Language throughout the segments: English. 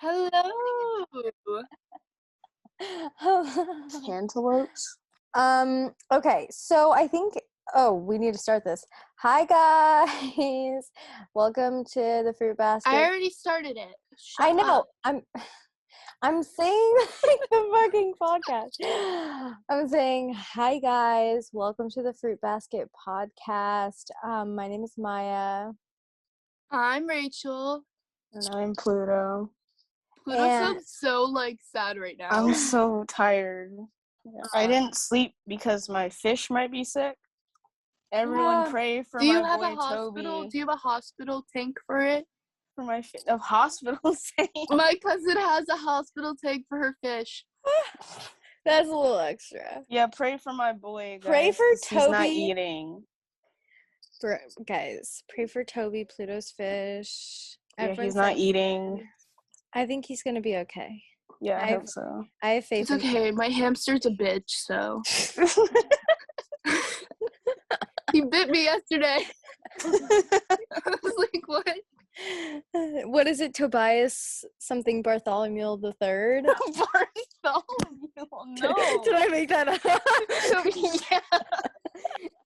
Hello. Cantaloupes. Okay, so I think we need to start this. Hi guys. Welcome to the Fruit Basket. I already started it. Shut I know. up. I'm saying like the fucking podcast. I'm saying hi guys. Welcome to the Fruit Basket podcast. My name is Maya. I'm Rachael. And I'm Pluto. Pluto sounds so sad right now. I'm so tired. I didn't sleep because my fish might be sick. Everyone pray for my boy Toby. Do you have a hospital tank for it? For my a hospital tank? My cousin has a hospital tank for her fish. That's a little extra. Yeah, pray for my boy, guys. Pray for Toby. He's not eating. Guys, pray for Toby, Pluto's fish. Yeah, he's not eating. I think he's gonna be okay. Yeah, I hope so. I have faith. It's okay. My hamster's a bitch, so. He bit me yesterday. I was like, what? What is it, Tobias something Bartholomew the Third? Bartholomew? No. Did I make that up? Yeah.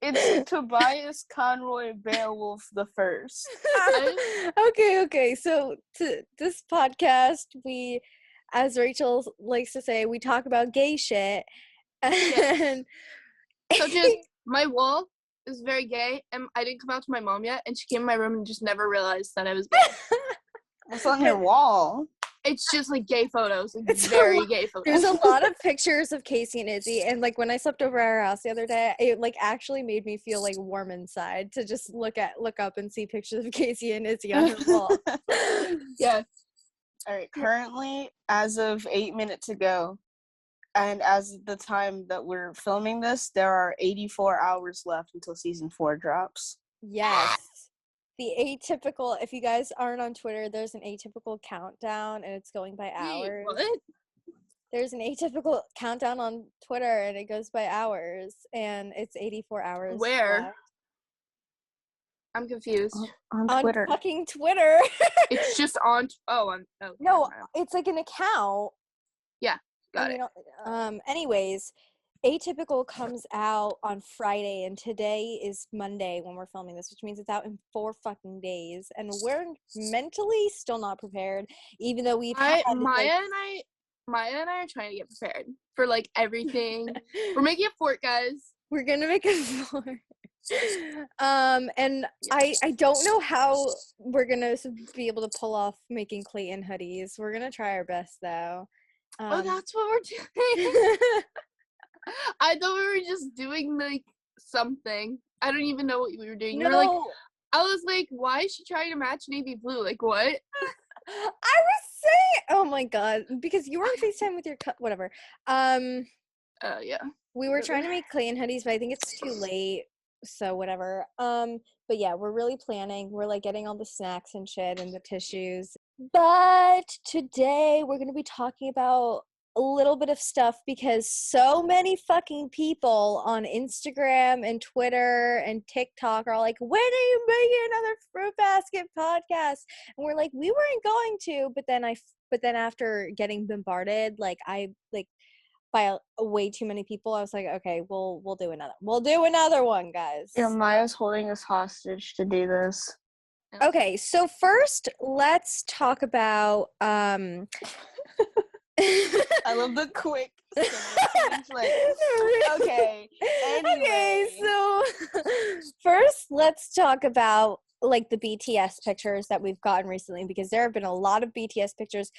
It's Tobias Conroy Beowulf the First. Okay. So to this podcast, we, as Rachel likes to say, we talk about gay shit. And So just my wall is very gay, and I didn't come out to my mom yet, and she came in my room and just never realized that I was gay. What's on your wall? It's just gay photos, very gay photos. There's a lot of pictures of Casey and Izzie, and when I slept over at our house the other day, it actually made me feel warm inside to just look up and see pictures of Casey and Izzie on her wall. Yeah. All right. Currently, as of 8 minutes ago, and as the time that we're filming this, there are 84 hours left until season 4 drops. Yes. The Atypical, if you guys aren't on Twitter, there's an Atypical countdown and it's going by hours. Wait, what? There's an Atypical countdown on Twitter and it goes by hours and it's 84 hours. Where? left. I'm confused. On Twitter. On fucking Twitter. It's just on. No, it's an account. Yeah, got it. Anyways, Atypical comes out on Friday, and today is Monday when we're filming this, which means it's out in 4 fucking days, and we're mentally still not prepared, even though we've had Maya and I are trying to get prepared for everything. We're making a fort, guys. We're gonna make a fort. And I don't know how we're gonna be able to pull off making Clayton hoodies. We're gonna try our best though. That's what we're doing. I thought we were just doing something. I don't even know what we were doing. No. You were I was like, why is she trying to match navy blue? What? I was saying, oh my god, because you were on FaceTime with your whatever. Yeah. We were trying to make Clayton hoodies, but I think it's too late. So whatever. But yeah, we're really planning. We're getting all the snacks and shit and the tissues. But today we're gonna be talking about a little bit of stuff because so many fucking people on Instagram and Twitter and TikTok are like, when are you making another Fruit Basket podcast? And we're like, we weren't going to, but then after getting bombarded, by way too many people, I was like, okay, we'll do another one, guys. Yeah, Maya's holding us hostage to do this. Okay, so first let's talk about I love the quick okay. Anyway. Okay, so first let's talk about the BTS pictures that we've gotten recently, because there have been a lot of BTS pictures.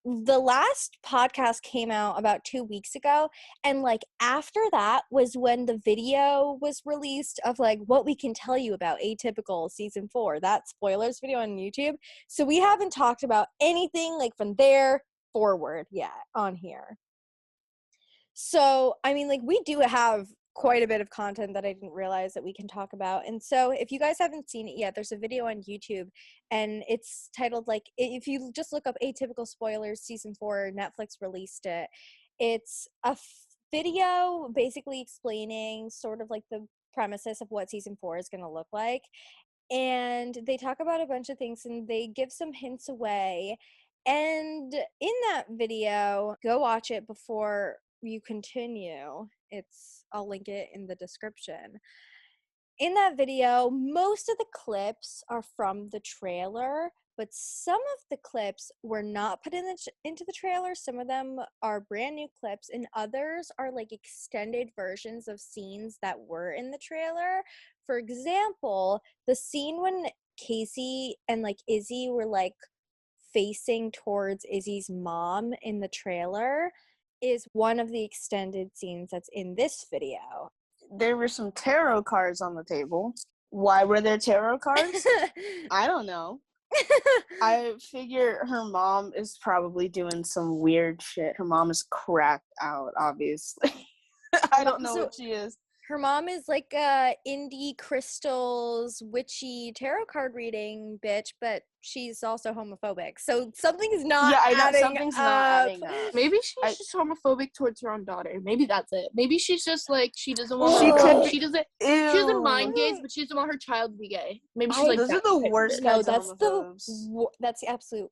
The last podcast came out about 2 weeks ago, and after that was when the video was released of what we can tell you about Atypical season 4, that spoilers video on YouTube. So we haven't talked about anything from there forward yet on here. So I mean, we do have quite a bit of content that I didn't realize that we can talk about. And so if you guys haven't seen it yet, there's a video on YouTube and it's titled if you just look up Atypical spoilers season 4, Netflix released it. It's a video basically explaining sort of the premises of what season 4 is going to look like. And they talk about a bunch of things and they give some hints away. And in that video, go watch it before you continue. I'll link it in the description. In that video, most of the clips are from the trailer, but some of the clips were not put into the trailer. Some of them are brand new clips, and others are like extended versions of scenes that were in the trailer. For example, the scene when Casey and like Izzie were like facing towards Izzie's mom in the trailer is one of the extended scenes that's in this video. There were some tarot cards on the table. Why were there tarot cards? I don't know. I figure her mom is probably doing some weird shit. Her mom is cracked out, obviously. I don't know what she is. Her mom is like indie crystals witchy tarot card reading bitch, but she's also homophobic. So something's not adding up. Maybe she's just homophobic towards her own daughter. Maybe that's it. Maybe she's just like she doesn't want she doesn't mind gays, but she doesn't want her child to be gay. Maybe she's like those are the worst kinds of homophobes. That's the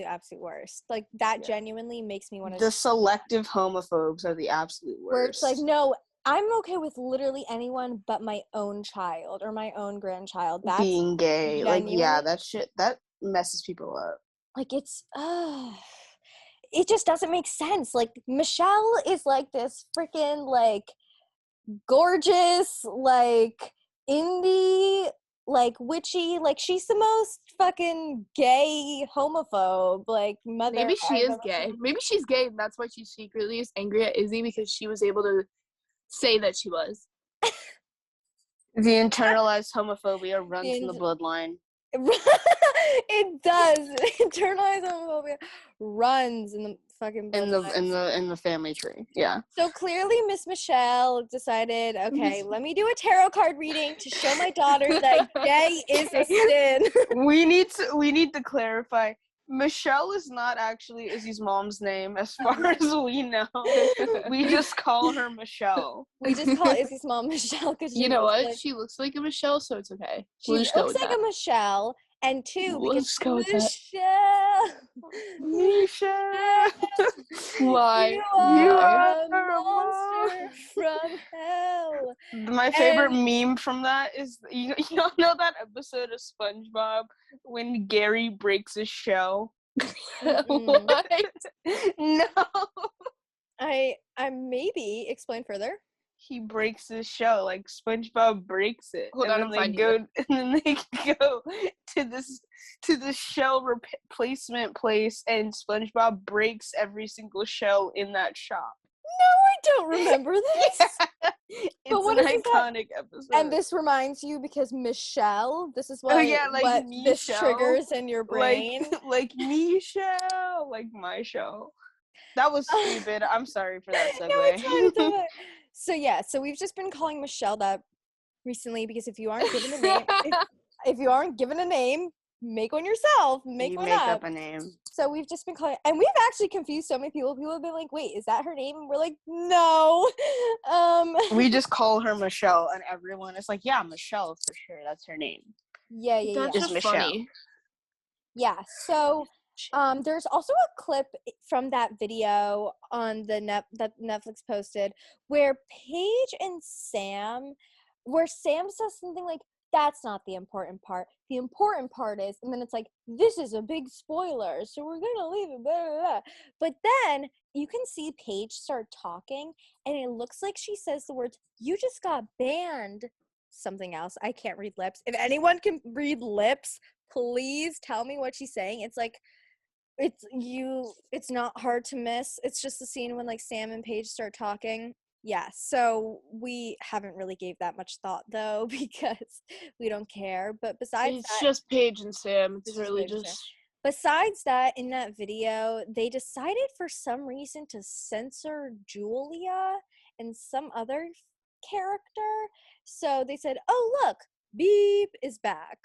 absolute worst. Like that genuinely makes me want to. The selective homophobes are the absolute worst. Where it's like, no, I'm okay with literally anyone but my own child or my own grandchild. That's being gay. Like, yeah, that shit, that messes people up. Like, it's, it just doesn't make sense. Like, Michelle is like this freaking, like, gorgeous, like, indie, like, witchy, like, she's the most fucking gay homophobe, like, mother. Maybe she is gay. Maybe she's gay, and that's why she secretly is angry at Izzie because she was able to say that she was. The internalized homophobia runs in the bloodline. It does. Internalized homophobia runs in the fucking bloodline. in the family tree. Yeah. So clearly Miss Michelle decided, okay, let me do a tarot card reading to show my daughter that gay is a sin. We need to clarify. Michelle is not actually Izzie's mom's name, as far as we know. We just call her Michelle. We just call Izzie's mom Michelle because you know what? She looks like a Michelle, so it's okay. She looks like a Michelle, and two, because Michelle. Why? You are a monster from hell. My favorite meme from that is you all know that episode of SpongeBob when Gary breaks his shell. What? No. I maybe explain further. He breaks his shell, like SpongeBob breaks it. Hold on, and then they go to the shell replacement place, and SpongeBob breaks every single shell in that shop. No, I don't remember this. It's an iconic episode. And this reminds you because Michelle, this is what this triggers in your brain. Like Michelle, like my show. That was stupid. I'm sorry for that segue. No, it's fine. So we've just been calling Michelle that recently because if you aren't given a name, if you aren't given a name, make one yourself. Make up a name. So we've just been calling, and we've actually confused so many people. People have been like, "Wait, is that her name?" And we're like, "No." We just call her Michelle, and everyone is like, "Yeah, Michelle for sure. That's her name." Yeah. That's just Michelle. Funny. Yeah. So. There's also a clip from that video on that Netflix posted where Paige and Sam, where Sam says something like, "That's not the important part. The important part is," and then it's like, "This is a big spoiler, so we're gonna leave it." Blah, blah, blah. But then you can see Paige start talking, and it looks like she says the words, "You just got banned." Something else. I can't read lips. If anyone can read lips, please tell me what she's saying. It's like. It's not hard to miss. It's just the scene when like Sam and Paige start talking. Yeah, so we haven't really gave that much thought though because we don't care. But besides it's just Paige and Sam. It's really just. Besides that, in that video, they decided for some reason to censor Julia and some other character. So they said, "Oh look, Beep is back."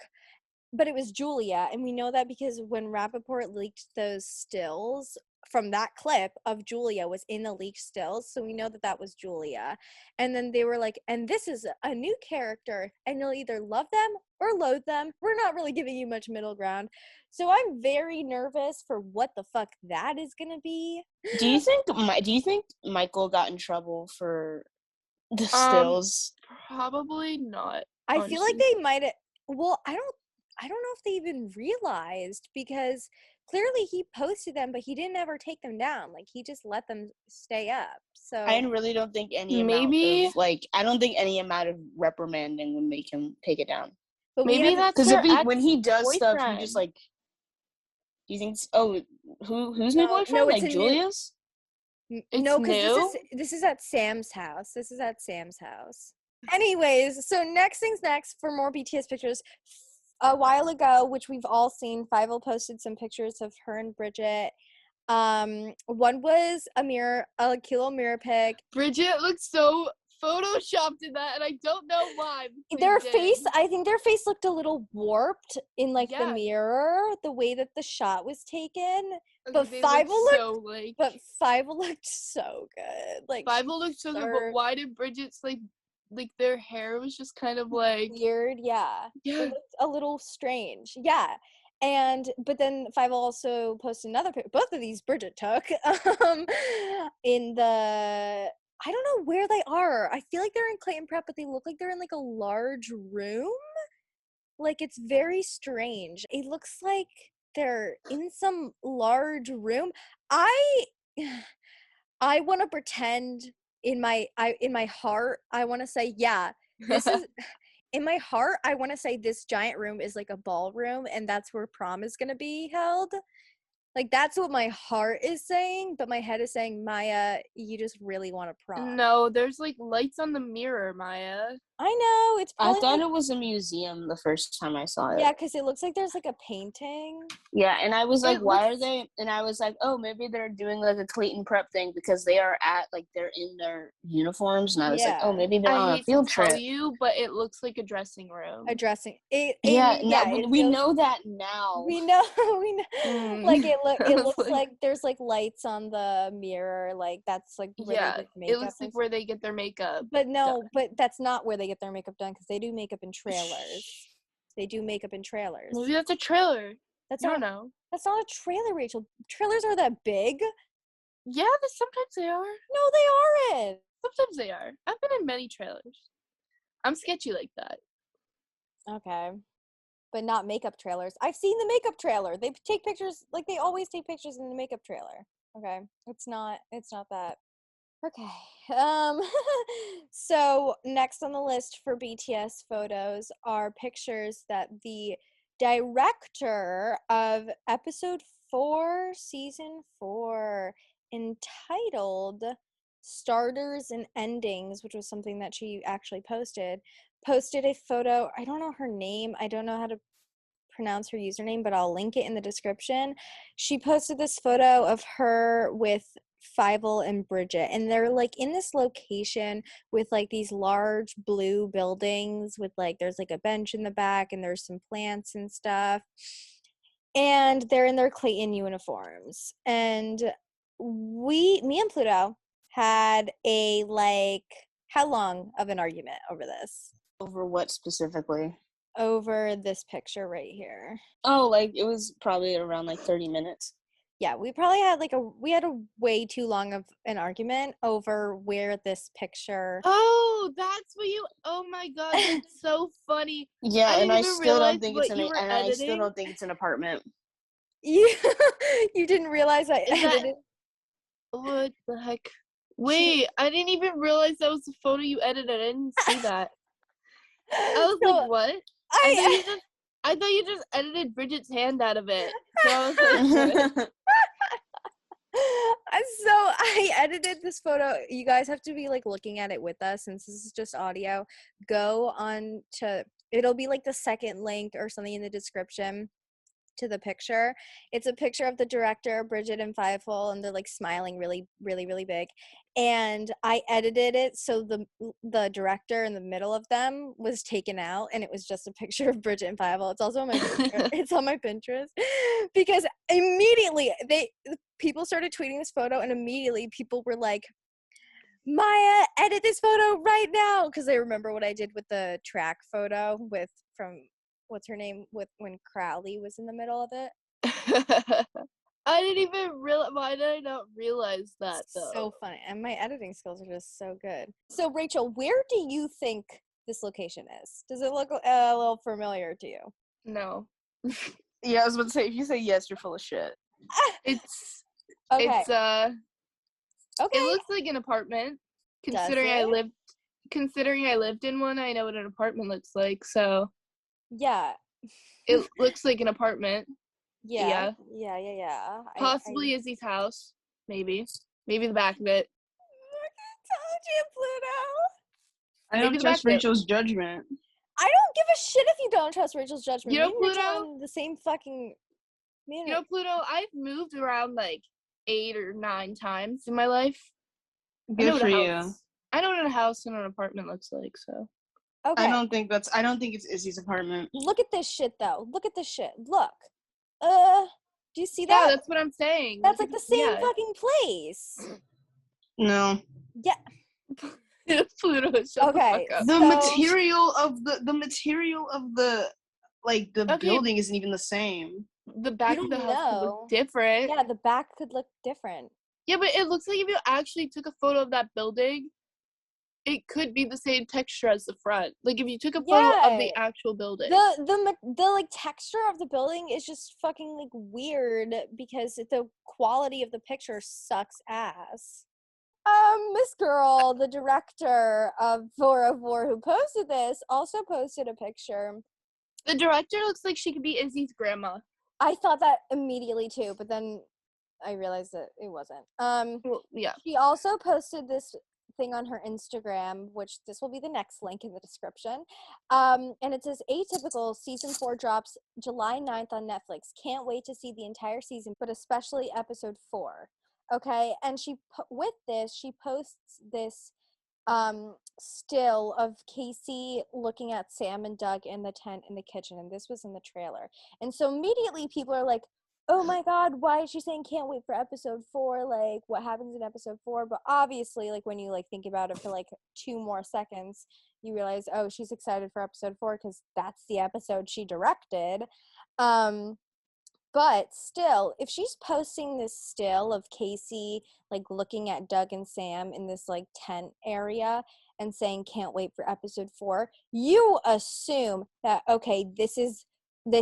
But it was Julia, and we know that because when Rappaport leaked those stills from that clip of Julia was in the leaked stills, so we know that that was Julia. And then they were like, and this is a new character, and you'll either love them or loathe them. We're not really giving you much middle ground. So I'm very nervous for what the fuck that is gonna be. Do you think Michael got in trouble for the stills? Probably not. I honestly. feel like they might have. Well, I don't know if they even realized, because clearly he posted them, but he didn't ever take them down. Like, he just let them stay up. So I really don't think any Maybe- amount of I don't think any amount of reprimanding would make him take it down. but maybe that's Because their when he does stuff, he ex-boyfriend. just like. Do you think? Who's new boyfriend? no, it's like a new- Julia's? no, new? because this is at Sam's house. Anyways, so next things next, for more BTS pictures. A while ago, which we've all seen, Fivel posted some pictures of her and Bridget. One was a kilo mirror pic. Bridget looks so photoshopped in that, and I don't know why. I think their face looked a little warped in the Yeah. mirror, the way that the shot was taken. But They Fivel look so, like, Fivel looked so good. Like, Fivel looked so good, but why did Bridget's like their hair was just kind of like weird? Yeah. Yeah. It looked a little strange. Yeah. But then Fivel also posted another picture. Both of these Bridget took in the, I don't know where they are. I feel like they're in Clayton Prep, but they look like they're in like a large room. Like, it's very strange. It looks like they're in some large room. I want to pretend in my heart, I want to say, yeah, this is in my heart, I want to say this giant room is like a ballroom, and that's where prom is going to be held. Like, that's what my heart is saying, but my head is saying, Maya, you just really want a prom. No, there's like lights on the mirror, Maya. I know, it's I probably thought it was a museum the first time I saw it. Yeah, because it looks like there's like a painting. Yeah, and I was like, why looks- are they? And I was like, oh, maybe they're doing like a Clayton Prep thing because they are they're in their uniforms. And I was like, oh, maybe they're on a field trip. I hate to tell you, but it looks like a dressing room. We know that now. We know. Like, it looks Like- like there's like lights on the mirror. Like, that's like where they get makeup. It looks like where they get their makeup. But no, but that's not where they get their makeup done, because they do makeup in trailers. Maybe that's a trailer. I don't know. That's not a trailer, Rachel. Trailers are that big? Yeah, sometimes they are. No, they aren't. Sometimes they are. I've been in many trailers. I'm sketchy like that. Okay. But not makeup trailers. I've seen the makeup trailer. They take pictures, like they always take pictures in the makeup trailer. Okay. It's not that. Okay. So next on the list for BTS photos are pictures that the director of episode 4, season 4, entitled Starters and Endings, which was something that she actually posted a photo. I don't know her name. I don't know how to pronounce her username, but I'll link it in the description. She posted this photo of her with Fivel and Bridget, and they're like in this location with like these large blue buildings with like, there's like a bench in the back and there's some plants and stuff, and they're in their Clayton uniforms. And me and Pluto had a how long of an argument over this? Over what specifically? Over this picture right here. Oh, like it was probably around like 30 minutes. Yeah, we probably had a way too long of an argument over where this picture. Oh, that's what you. Oh my god, that's so funny. Yeah, and I still don't think it's I still don't think it's an apartment. You didn't realize I edited. What the heck? Wait, I didn't even realize that was the photo you edited. I didn't see that. I was like, what? I thought you just edited Bridget's hand out of it. So I was like, So I edited this photo. You guys have to be like looking at it with us, since this is just audio. Go on to, it'll be like the second link or something in the description. to the picture. It's a picture of the director, Bridget and Fivel, and they're like smiling really, really, really big. And I edited it so the director in the middle of them was taken out, and it was just a picture of Bridget and Fivel. It's also on my it's on my Pinterest because immediately people started tweeting this photo, and immediately people were like, Maya, edit this photo right now, because they remember what I did with the track photo from what's her name with when Crowley was in the middle of it. I didn't even realize. Why did I not realize that though? So funny, and my editing skills are just so good. So Rachel, where do you think this location is? Does it look a little familiar to you? No. Yeah, I was about to say, if you say yes, you're full of shit. It's okay. Okay. It looks like an apartment. Considering I lived in one, I know what an apartment looks like. So yeah, it looks like an apartment. Yeah. Possibly Izzie's house. Maybe the back of it. I told you, Pluto. I don't trust Rachel's judgment. I don't give a shit if you don't trust Rachel's judgment. You know, Pluto, on the same fucking. You know, Pluto, I've moved around like 8 or 9 times in my life. Good for you. I know what a house and an apartment looks like, so. Okay. I don't think it's Izzie's apartment. Look at this shit, though. Look at this shit. Look. Do you see that? Yeah, that's what I'm saying. That's like the same fucking place. No. Yeah. Pluto, shut the fuck up. The material of the like the building isn't even the same. The back of the house could look different. Yeah, the back could look different. Yeah, but it looks like if you actually took a photo of that building, it could be the same texture as the front. Like if you took a photo of the actual building. The like texture of the building is just fucking like weird because the quality of the picture sucks ass. Miss Girl, the director of 404 who posted this, also posted a picture. The director looks like she could be Izzie's grandma. I thought that immediately too, but then I realized that it wasn't. Well, yeah. She also posted this thing on her Instagram, which this will be the next link in the description. And it says Atypical season 4 drops July 9th on Netflix. Can't wait to see the entire season, but especially episode 4. Okay, and she posts this still of Casey looking at Sam and Doug in the tent in the kitchen, and this was in the trailer. And so immediately people are like, oh my god, why is she saying can't wait for episode 4? Like, what happens in episode 4? But obviously, like, when you like think about it for like 2 more seconds, you realize, oh, she's excited for episode 4 because that's the episode she directed. But still, if she's posting this still of Casey, like, looking at Doug and Sam in this, like, tent area and saying, can't wait for episode 4, you assume that, okay, this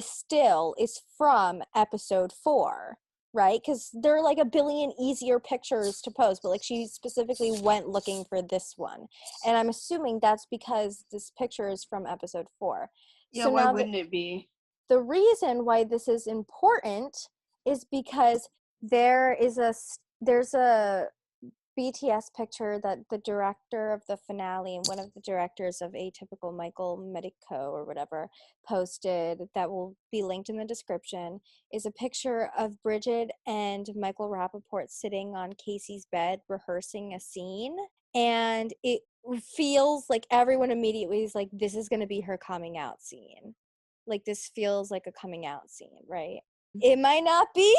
still is from episode 4, right? Because there are, like, a billion easier pictures to post, but, like, she specifically went looking for this one. And I'm assuming that's because this picture is from episode 4. Yeah, so why wouldn't it be? The reason why this is important is because there's a BTS picture that the director of the finale and one of the directors of Atypical, Michael Medico or whatever, posted that will be linked in the description, is a picture of Bridget and Michael Rappaport sitting on Casey's bed rehearsing a scene. And it feels like everyone immediately is like, this is going to be her coming out scene. Like, this feels like a coming out scene, right? It might not be.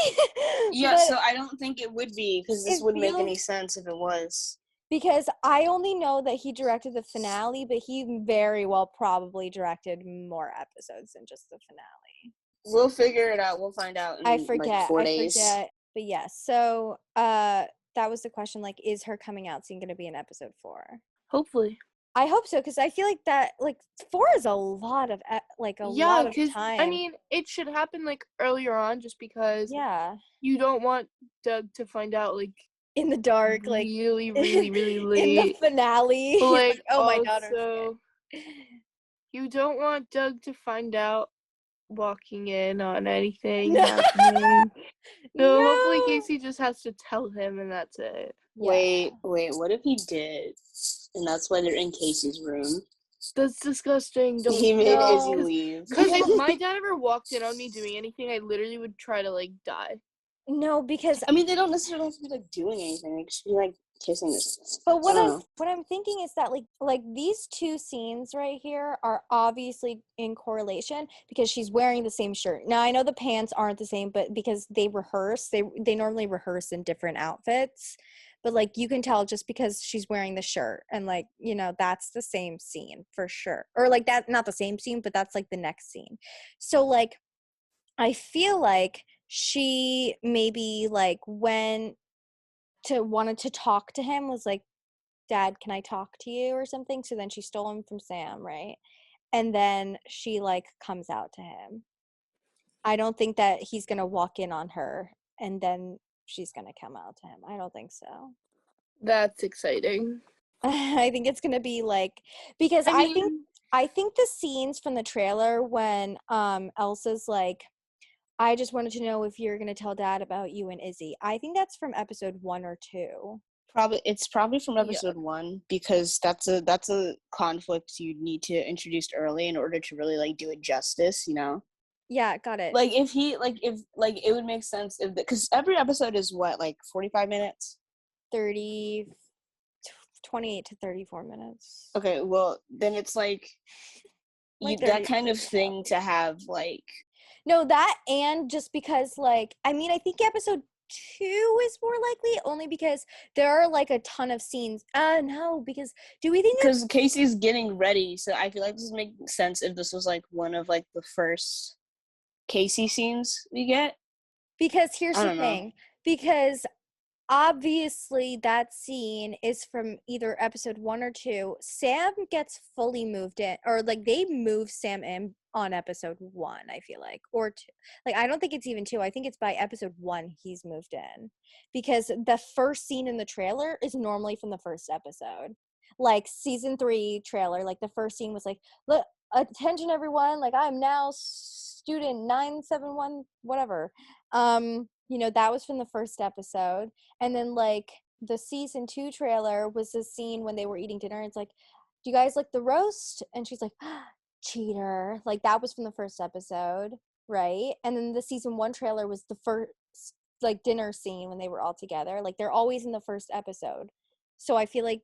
Yeah, so I don't think it would be, because this wouldn't make any sense if it was. Because I only know that he directed the finale, but he very well probably directed more episodes than just the finale. We'll figure it out. We'll find out in like 4 days. But yeah, so that was the question, like, is her coming out scene going to be in episode 4? Hopefully. I hope so, because I feel like that, like, 4 is a lot of, lot of time. I mean, it should happen, like, earlier on, just because you don't want Doug to find out, like, in the dark, like, really, really, really late. In the finale. But, like, oh, my daughter. So, you don't want Doug to find out walking in on anything happening. So, hopefully Casey just has to tell him, and that's it. Yeah. Wait, what if he did? And that's why they're in Casey's room. That's disgusting. Don't. He made No. Izzie leave. Because if my dad ever walked in on me doing anything, I literally would try to, like, die. No, because I mean, they don't necessarily have to be, like, doing anything. They should be, like, kissing this. but what I'm thinking is that like these two scenes right here are obviously in correlation because she's wearing the same shirt. Now I know the pants aren't the same, but because they normally rehearse in different outfits. But like you can tell just because she's wearing the shirt and like, you know, that's the same scene for sure. Or like that, not the same scene, but that's like the next scene. So like I feel like she maybe like wanted to talk to him, was like, Dad, can I talk to you or something? So then she stole him from Sam, right? And then she like comes out to him. I don't think that he's gonna walk in on her and then she's gonna come out to him. I don't think so. That's exciting. I think it's gonna be like, because I think the scenes from the trailer when Elsa's like, I just wanted to know if you're gonna tell Dad about you and Izzie. I think that's from episode 1 or 2. It's probably from episode 1 because that's a conflict you need to introduce early in order to really like do it justice, you know. Yeah, got it. Like if it would make sense if because every episode is what, like 45 minutes, 28 to 34 minutes. Okay, well then it's like that kind of thing to have like. No, that, and just because like I mean I think episode 2 is more likely only because there are like a ton of scenes. No, because do we think because Casey's getting ready, so I feel like this would make sense if this was like one of like the first Casey scenes we get. Because here's the thing, because obviously that scene is from either episode 1 or 2. Sam gets fully moved in, or like they move Sam in on episode 1, I feel like, or 2. Like I don't think it's even 2. I think it's by episode 1 he's moved in, because the first scene in the trailer is normally from the first episode. Like season 3 trailer, like the first scene was like, look, attention everyone, like I'm now student 971 whatever. You know, that was from the first episode. And then like the season 2 trailer was the scene when they were eating dinner. It's like, do you guys like the roast? And she's like, cheater. Like that was from the first episode, right? And then the season 1 trailer was the first like dinner scene when they were all together. Like they're always in the first episode. So I feel like,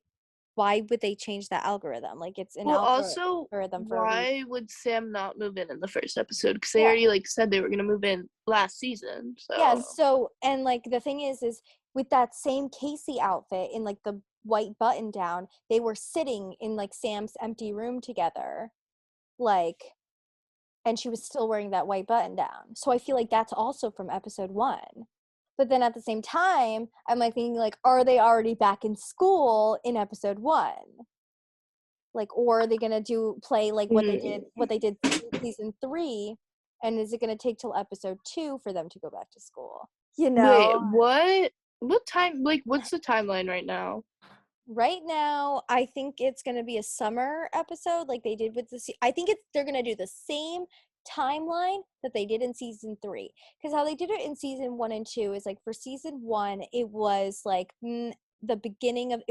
why would they change that algorithm? Like it's an also, algorithm for why would Sam not move in the first episode? Because they already like said they were gonna move in last season. So yeah. So and like the thing is with that same Casey outfit in like the white button down, they were sitting in like Sam's empty room together, like, and she was still wearing that white button down. So I feel like that's also from episode 1. But then at the same time, I'm like thinking like, are they already back in school in episode 1? Like, or are they gonna play like what they did season 3, and is it gonna take till episode 2 for them to go back to school? You know? Wait, what time? Like, what's the timeline right now? Right now, I think it's gonna be a summer episode, like they did with I think they're gonna do the same timeline that they did in season 3, because how they did it in season 1 and 2 is like for season 1 it was like it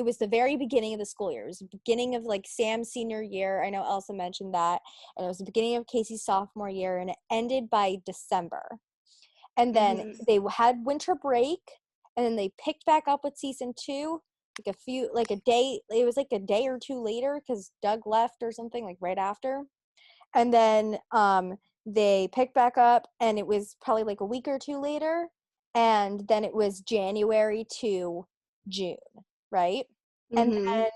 was the very beginning of the school year. It was the beginning of like Sam's senior year. I know Elsa mentioned that. And it was the beginning of Casey's sophomore year, and it ended by December. And then they had winter break, and then they picked back up with season 2 like a day. It was like a day or 2 later because Doug left or something, like right after. And then they picked back up, and it was probably like a week or 2 later, and then it was January to June, right? And then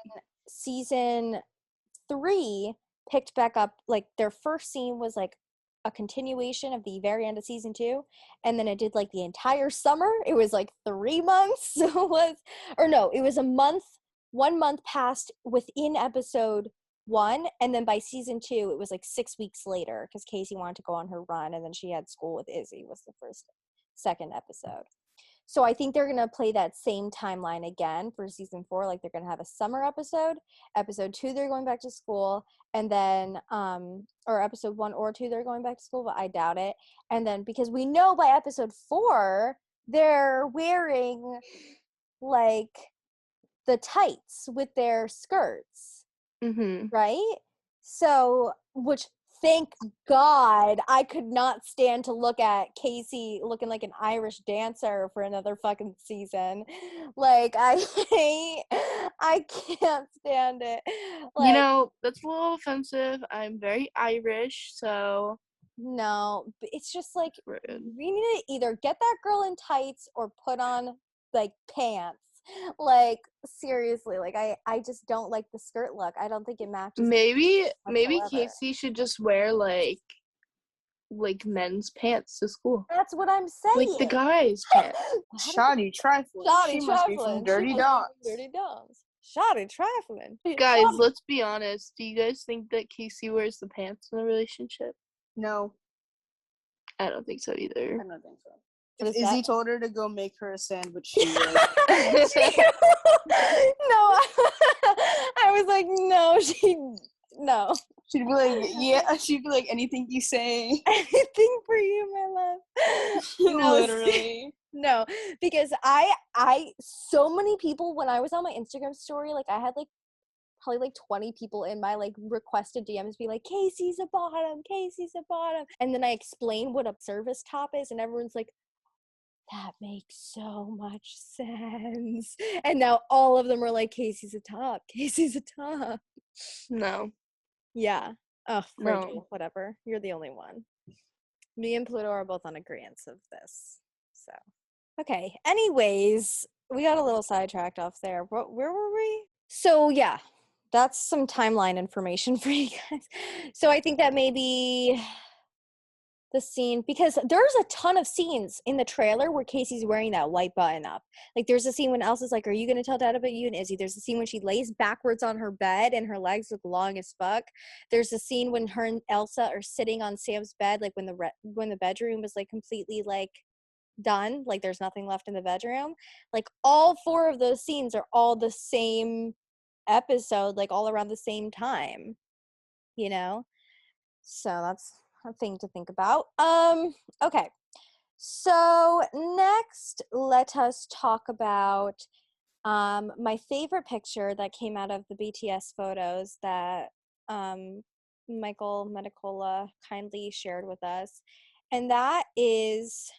season 3 picked back up, like their first scene was like a continuation of the very end of season 2, and then it did like the entire summer. It was like 3 months. So it was a month. 1 month passed within episode 1, and then by season 2 it was like 6 weeks later because Casey wanted to go on her run, and then she had school with Izzie was the second episode. So I think they're going to play that same timeline again for season 4. Like they're going to have a summer episode 2 they're going back to school, and then or episode 1 or 2 they're going back to school, but I doubt it. And then because we know by episode 4 they're wearing like the tights with their skirts, right? So, which, thank God, I could not stand to look at Casey looking like an Irish dancer for another fucking season. Like, I can't stand it. Like, you know, that's a little offensive. I'm very Irish, so no, it's just like, rude. we need to either get that girl in tights or put on, like, pants. Like, seriously, like, I just don't like the skirt look. I don't think it matches. Maybe whatsoever. Casey should just wear like men's pants to school. That's what I'm saying. Like the guys' pants. Shoddy trifling. She must be from Dirty Dogs. Dirty Dogs. Shoddy trifling. Guys, let's be honest. Do you guys think that Casey wears the pants in a relationship? No. I don't think so either. I don't think so. If Izzie told her to go make her a sandwich, she would. No, I was like, no, no. She'd be like, yeah. She'd be like, anything you say. Anything for you, my love. No, literally. No, because so many people, when I was on my Instagram story, like, I had like probably like 20 people in my like requested DMs be like, Casey's a bottom, Casey's a bottom. And then I explained what a service top is, and everyone's like, that makes so much sense. And now all of them are like, Casey's a top, Casey's a top. No. Yeah. Oh, Rachel, No. whatever. You're the only one. Me and Pluto are both on agreement of this. So, okay. Anyways, we got a little sidetracked off there. Where were we? So, yeah, that's some timeline information for you guys. So I think that maybe the scene, because there's a ton of scenes in the trailer where Casey's wearing that white button up. Like, there's a scene when Elsa's like, are you going to tell Dad about you and Izzie? There's a scene when she lays backwards on her bed and her legs look long as fuck. There's a scene when her and Elsa are sitting on Sam's bed, like when the bedroom was like completely like done, like there's nothing left in the bedroom. Like, all 4 of those scenes are all the same episode, like all around the same time, you know? So that's a thing to think about. Okay, so next let us talk about my favorite picture that came out of the BTS photos that Michael Medicola kindly shared with us, and that is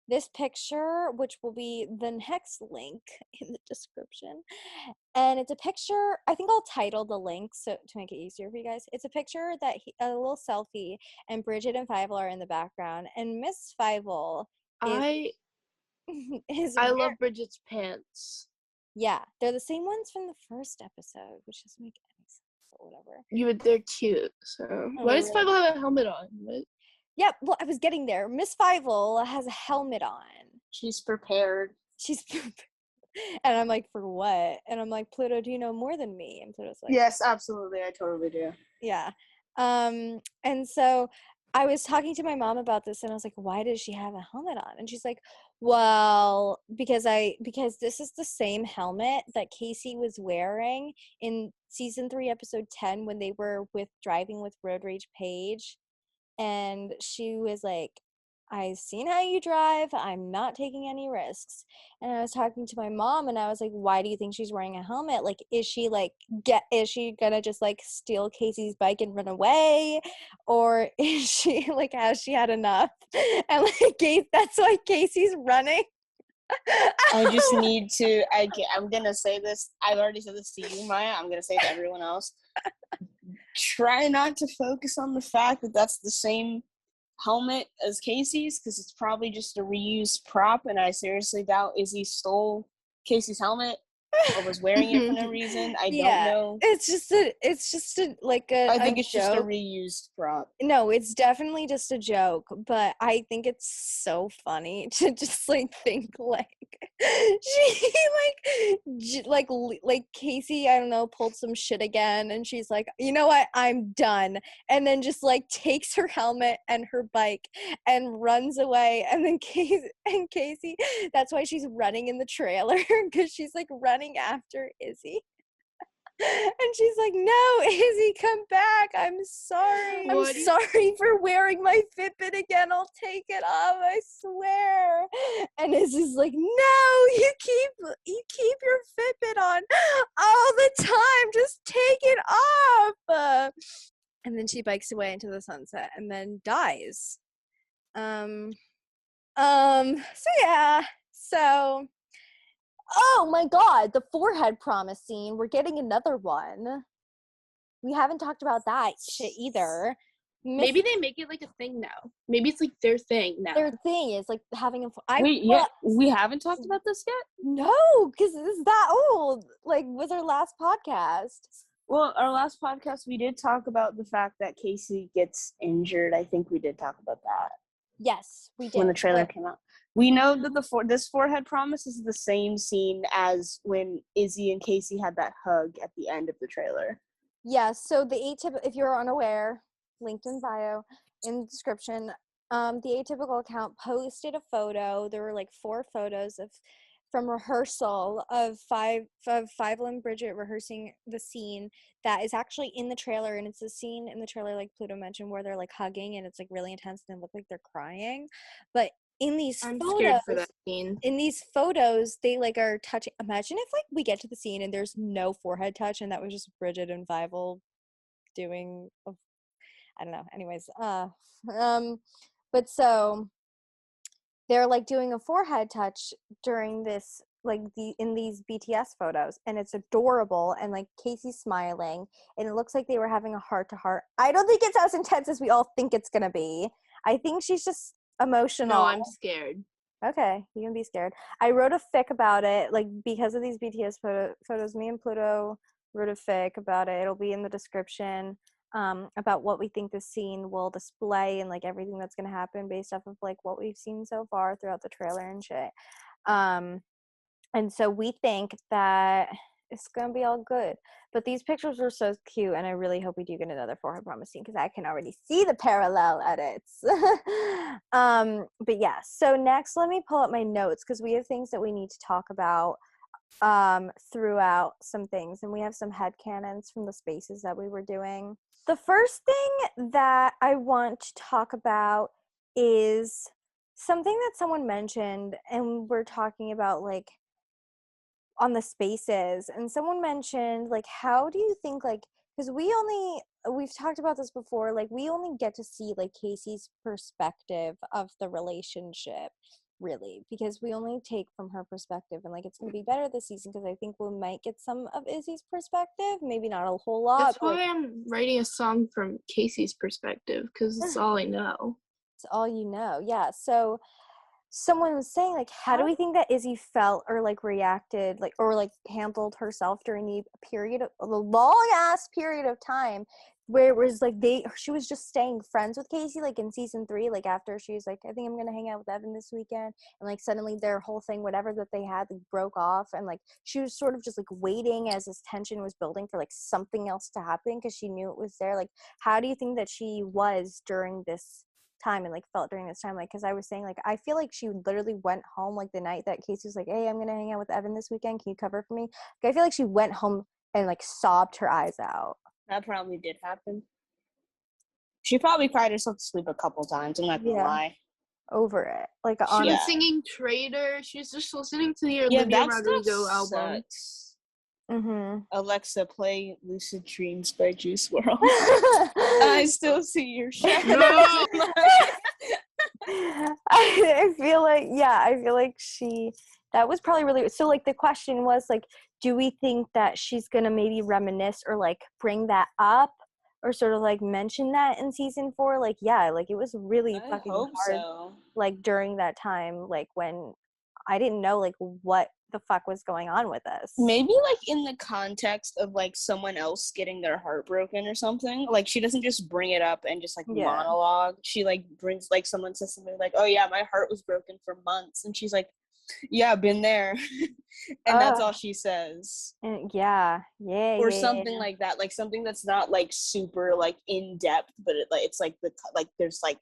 this picture, which will be the next link in the description. And it's a picture, I think I'll title the link so to make it easier for you guys. It's a picture that a little selfie, and Bridget and Fivel are in the background. And Miss Fivel I love Bridget's pants. Yeah, they're the same ones from the first episode, which doesn't make any sense, but whatever. They're cute. So why does Fivel have a helmet on? What? Yeah, well, I was getting there. Miss Fivel has a helmet on. She's prepared. And I'm like, for what? And I'm like, Pluto, do you know more than me? And Pluto's like, yes, absolutely. I totally do. Yeah. And so I was talking to my mom about this, and I was like, why does she have a helmet on? And she's like, well, because this is the same helmet that Casey was wearing in season 3, episode 10, when they were driving with Road Rage Paige. And she was like, I've seen how you drive. I'm not taking any risks. And I was talking to my mom, and I was like, why do you think she's wearing a helmet? Like, is she gonna just like steal Casey's bike and run away? Or is she like, has she had enough? And like, that's why Casey's running. I just need to, I'm gonna say this. I've already said this to you, Maya. I'm gonna say it to everyone else. Try not to focus on the fact that that's the same helmet as Casey's, because it's probably just a reused prop, and I seriously doubt Izzie stole Casey's helmet or was wearing it for no reason. I don't know. It's just a I think it's just a reused prop. No, it's definitely just a joke, but I think it's so funny to just like think like she like Casey, I don't know, pulled some shit again, and she's like, you know what, I'm done, and then just like takes her helmet and her bike and runs away. And then Casey, that's why she's running in the trailer, because she's like running after Izzie. And she's like, no, Izzie, come back. I'm sorry. I'm sorry for wearing my Fitbit again. I'll take it off, I swear. And Izzie's like, no, you keep your Fitbit on all the time. Just take it off. And then she bikes away into the sunset and then dies. So yeah. So, oh my god, the forehead promise scene. We're getting another one. We haven't talked about that shit either. Maybe they make it like a thing now. Maybe it's like their thing now. Their thing is like having a. We haven't talked about this yet? No, because it's that old. Like, was our last podcast. Well, our last podcast, we did talk about the fact that Casey gets injured. I think we did talk about that. Yes, we did. When the trailer came out. We know that this forehead promise is the same scene as when Izzie and Casey had that hug at the end of the trailer. Yeah, so the Atypical, if you're unaware, linked in bio, in the description, the Atypical account posted a photo. There were like 4 photos from rehearsal of Fivel and Bridget rehearsing the scene that is actually in the trailer, and it's a scene in the trailer like Pluto mentioned where they're like hugging and it's like really intense and they look like they're crying. But in these scared for that scene. In these photos, they like are touching. Imagine if like we get to the scene and there's no forehead touch and that was just Bridget and Fivel doing I don't know. Anyways, but so they're like doing a forehead touch during this like in these BTS photos, and it's adorable, and like Casey's smiling and it looks like they were having a heart to heart. I don't think it's as intense as we all think it's gonna be. I think she's just emotional. No, I'm scared. Okay, you can be scared. I wrote a fic about it, like because of these BTS photos. Me and Pluto wrote a fic about it. It'll be in the description. About what we think the scene will display and like everything that's gonna happen based off of like what we've seen so far throughout the trailer and shit. And so we think that it's gonna be all good. But these pictures were so cute, and I really hope we do get another forehead promise scene because I can already see the parallel edits. But yeah, so next let me pull up my notes because we have things that we need to talk about throughout some things, and we have some headcanons from the spaces that we were doing. The first thing that I want to talk about is something that someone mentioned, and we're talking about like on the spaces, and someone mentioned like, how do you think like, because we've talked about this before, like we only get to see like Casey's perspective of the relationship really, because we only take from her perspective, and like it's gonna be better this season because I think we might get some of Izzie's perspective, maybe not a whole lot. That's why I'm writing a song from Casey's perspective, because it's all I know. It's all you know. Yeah. So someone was saying like, how do we think that Izzie felt or like reacted like or like handled herself during the long ass period of time where it was like she was just staying friends with Casey, like in season 3, like after she was like, I think I'm gonna hang out with Evan this weekend, and like suddenly their whole thing, whatever that they had, like broke off, and like she was sort of just like waiting as this tension was building for like something else to happen because she knew it was there. Like, how do you think that she was during this time and like felt during this time? Like, because I was saying like, I feel like she literally went home like the night that Casey was like, hey, I'm gonna hang out with Evan this weekend, can you cover for me? Like, I feel like she went home and like sobbed her eyes out. That probably did happen. She probably cried herself to sleep a couple times, I'm not gonna lie. Over it. Like, she was singing Traitor. She was just listening to the Olivia Rodrigo album. Alexa, play Lucid Dreams by Juice WRLD. I still see your shadow. No! I feel like that was probably really, so like the question was like, do we think that she's gonna maybe reminisce or like bring that up or sort of like mention that in season 4? Like, yeah, like it was really fucking hard like during that time, like when I didn't know like what the fuck was going on with us. Maybe like in the context of like someone else getting their heart broken or something. Like she doesn't just bring it up and just like monologue. She like brings like someone says something like, oh yeah, my heart was broken for months, and she's like, yeah, been there. And that's all she says. Or something like that, like something that's not like super like in depth, but it's like there's like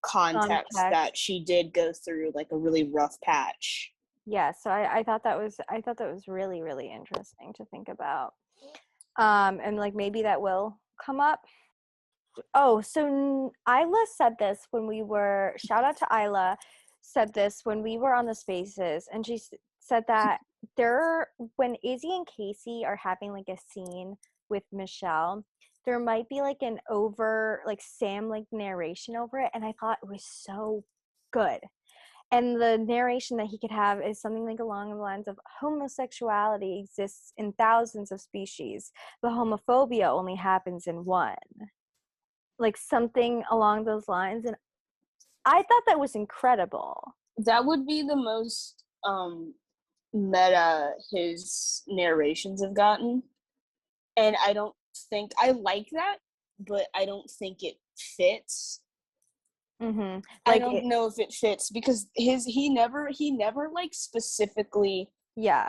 context that she did go through like a really rough patch. Yeah, so I thought that was really, really interesting to think about. And like maybe that will come up. Oh, so Isla said this when we were, shout out to Isla, said this when we were on the spaces, and she said that when Izzie and Casey are having like a scene with Michelle, there might be like an over like Sam like narration over it, and I thought it was so good. And the narration that he could have is something like along the lines of homosexuality exists in thousands of species, but homophobia only happens in one. Like something along those lines. And I thought that was incredible. That would be the most meta his narrations have gotten. And I don't think I like that, but I don't think it fits. Mm-hmm. I don't know if it fits because he never like specifically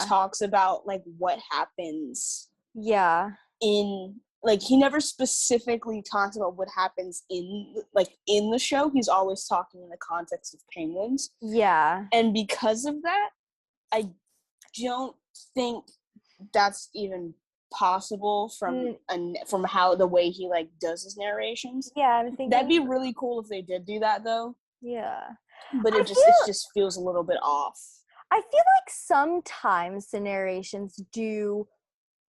talks about like what happens in like he never specifically talks about what happens in the show. He's always talking in the context of penguins, and because of that I don't think that's even possible from how the way he like does his narrations. I'm thinking that'd be really cool if they did do that though. But it just feels a little bit off. I feel like sometimes the narrations do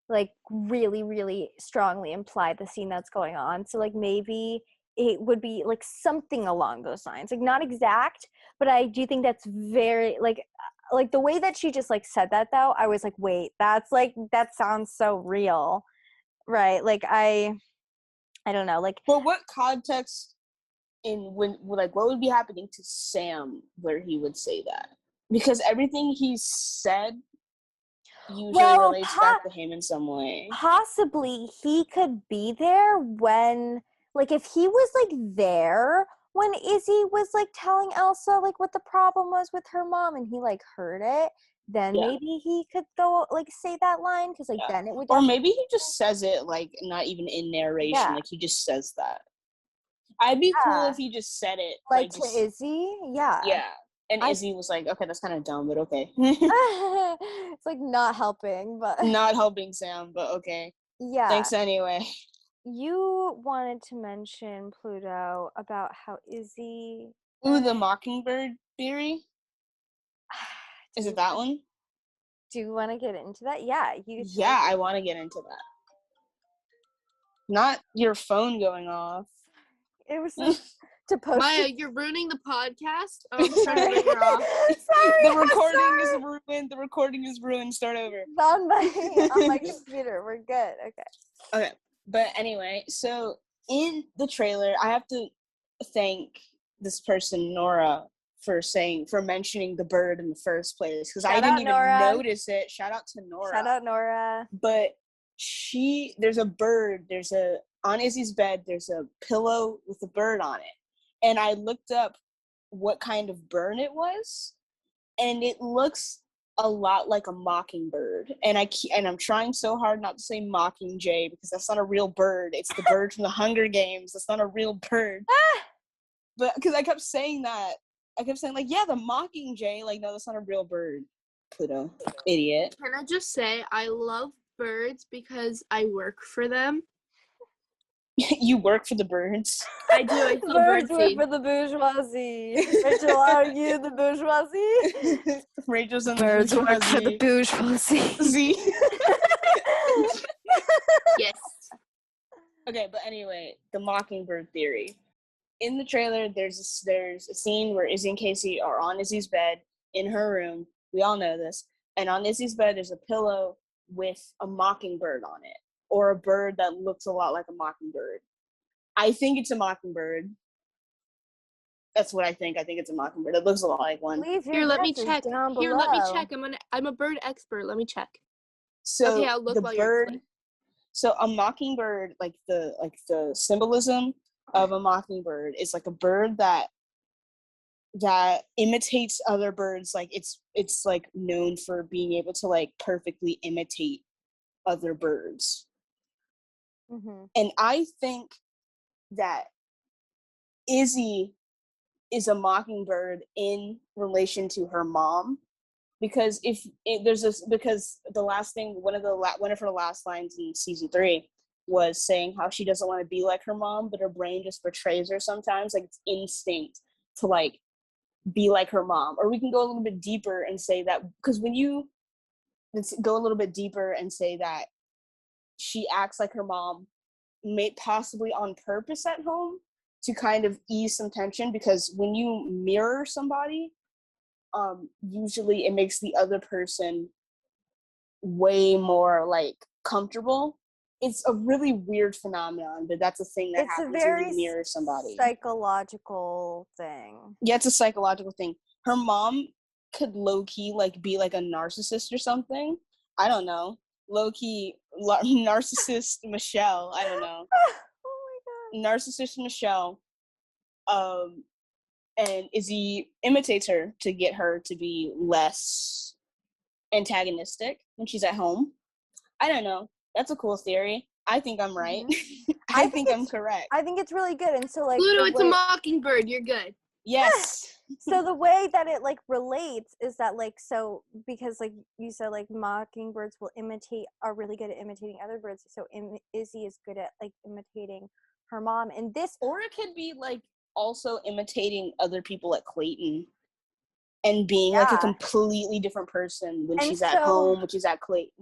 like really, really strongly imply the scene that's going on. So like maybe it would be like something along those lines. Like not exact, but I do think that's very like the way that she just like said that though, I was like, wait, that's like that sounds so real. Right? Like I don't know. Like well, what context what would be happening to Sam where he would say that? Because everything he said usually relates back to him in some way. Possibly he could be there when, like, if he was like there when Izzie was like telling Elsa like what the problem was with her mom and he like heard it, then maybe he could go like say that line because like then it would. Or maybe he just says it like not even in narration, like he just says that. I'd be cool if he just said it like to Izzie, and Izzie was like, okay, that's kind of dumb, but okay. It's like not helping, but not helping Sam, but okay. Thanks anyway. You wanted to mention, Pluto, about how Izzie... the mockingbird theory? Is it that one? Do you want to get into that? Yeah. I want to get into that. Not your phone going off. It was to post. Maya, you're ruining the podcast. I'm trying to bring her off. Sorry, the recording is ruined. The recording is ruined. Start over. On my computer. We're good. Okay. But anyway, so in the trailer, I have to thank this person, Nora, for mentioning the bird in the first place because I didn't even notice it. Shout out to Nora. Shout out Nora. But there's a bird. On Izzie's bed, there's a pillow with a bird on it. And I looked up what kind of bird it was, and it looks a lot like a mockingbird. And I'm trying so hard not to say mockingjay because that's not a real bird. It's the bird from the Hunger Games. That's not a real bird. But because I kept saying that. I kept saying like, yeah, the mockingjay. Like, no, that's not a real bird. Pluto. Idiot. Can I just say I love birds because I work for them. You work for the birds? I do. I feel birds work for the bourgeoisie. Rachel, are you the bourgeoisie? Rachel's in birds the bourgeoisie. Work for the bourgeoisie. Yes. Okay, but anyway, the mockingbird theory. In the trailer, there's a scene where Izzie and Casey are on Izzie's bed in her room. We all know this. And on Izzie's bed, there's a pillow with a mockingbird on it. Or a bird that looks a lot like a mockingbird. I think it's a mockingbird. That's what I think. I think it's a mockingbird. It looks a lot like one. Here, let me check. Let me check. I'm a bird expert. Let me check. So okay, I'll look while bird. You're so a mockingbird, like the symbolism of a mockingbird is like a bird that imitates other birds. Like it's like known for being able to like perfectly imitate other birds. Mm-hmm. And I think that Izzie is a mockingbird in relation to her mom, because because the last thing, one of her last lines in season 3 was saying how she doesn't want to be like her mom, but her brain just betrays her sometimes. Like it's instinct to like be like her mom. Or we can go a little bit deeper and say that because let's go a little bit deeper and say that she acts like her mom made possibly on purpose at home to kind of ease some tension, because when you mirror somebody, usually it makes the other person way more like comfortable. It's a really weird phenomenon, but that's a thing that happens when you mirror somebody. Psychological thing. Yeah, it's a psychological thing. Her mom could low-key like be like a narcissist or something. I don't know. Low-key narcissist Michelle. I don't know. Oh my god. Narcissist Michelle. And Izzie imitates her to get her to be less antagonistic when she's at home. I don't know. That's a cool theory. I think I'm right. Mm-hmm. I think I'm correct. I think it's really good. And so like Pluto, it's a mockingbird. You're good. Yes. So the way that it like relates is that like, so because like you said, like mockingbirds are really good at imitating other birds. So Izzie is good at like imitating her mom. And this, or it could be like also imitating other people at Clayton and being like a completely different person when she's at home, when she's at Clayton,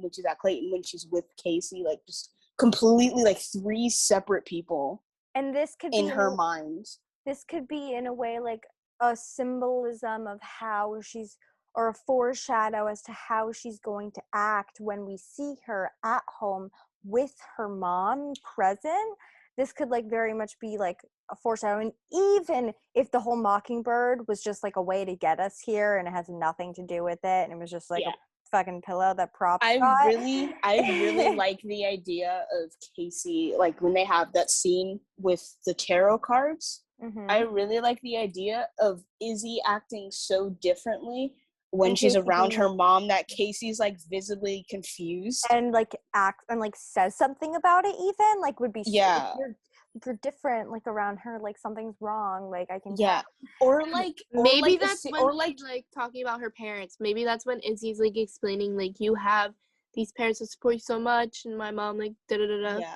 when she's with Casey, like just completely like three separate people. And this could in be her mind. This could be in a way like a symbolism of how she's, or a foreshadow as to how she's going to act when we see her at home with her mom present. This could like very much be like a foreshadow. And even if the whole mockingbird was just like a way to get us here and it has nothing to do with it and it was just like a fucking pillow that props I really like the idea of Casey, like when they have that scene with the tarot cards. Mm-hmm. I really like the idea of Izzie acting so differently when she's around her mom that Casey's like visibly confused and like acts and like says something about it, even like would be you're different like around her, like something's wrong, like I can tell. Or like maybe that's when like talking about her parents, maybe that's when Izzie's like explaining like you have these parents that support you so much and my mom like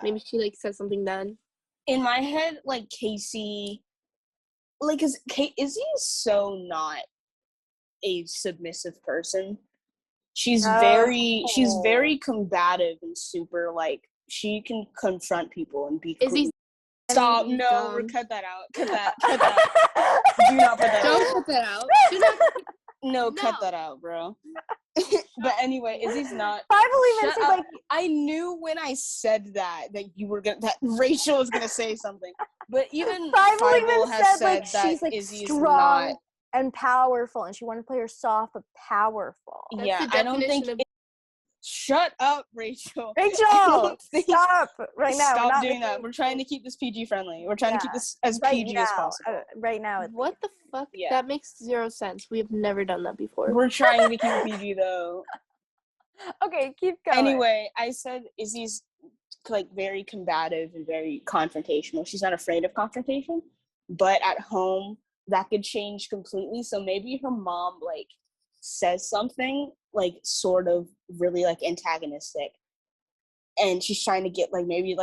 maybe she like says something then. In my head, like Casey, like Izzie is so not a submissive person. She's very combative and super like she can confront people and be Stop! No, cut that out. Cut that. Do not put that out. Don't cut that out. No, cut that out, bro. But anyway, Izzie's not. I knew when I said that Rachael was gonna say something. But even Fivel has said that she's like Izzie's strong and powerful, and she wanted to play her soft but powerful. That's I don't think. Shut up, Rachael. Stop right now. Stop doing that. We're trying to keep this PG friendly. We're trying to keep this as PG as possible. Right now. What the fuck? Yeah. That makes zero sense. We have never done that before. We're trying to keep it PG though. Okay, keep going. Anyway, I said Izzie's like very combative and very confrontational. She's not afraid of confrontation, but at home that could change completely. So maybe her mom like says something like sort of really like antagonistic and she's trying to get like maybe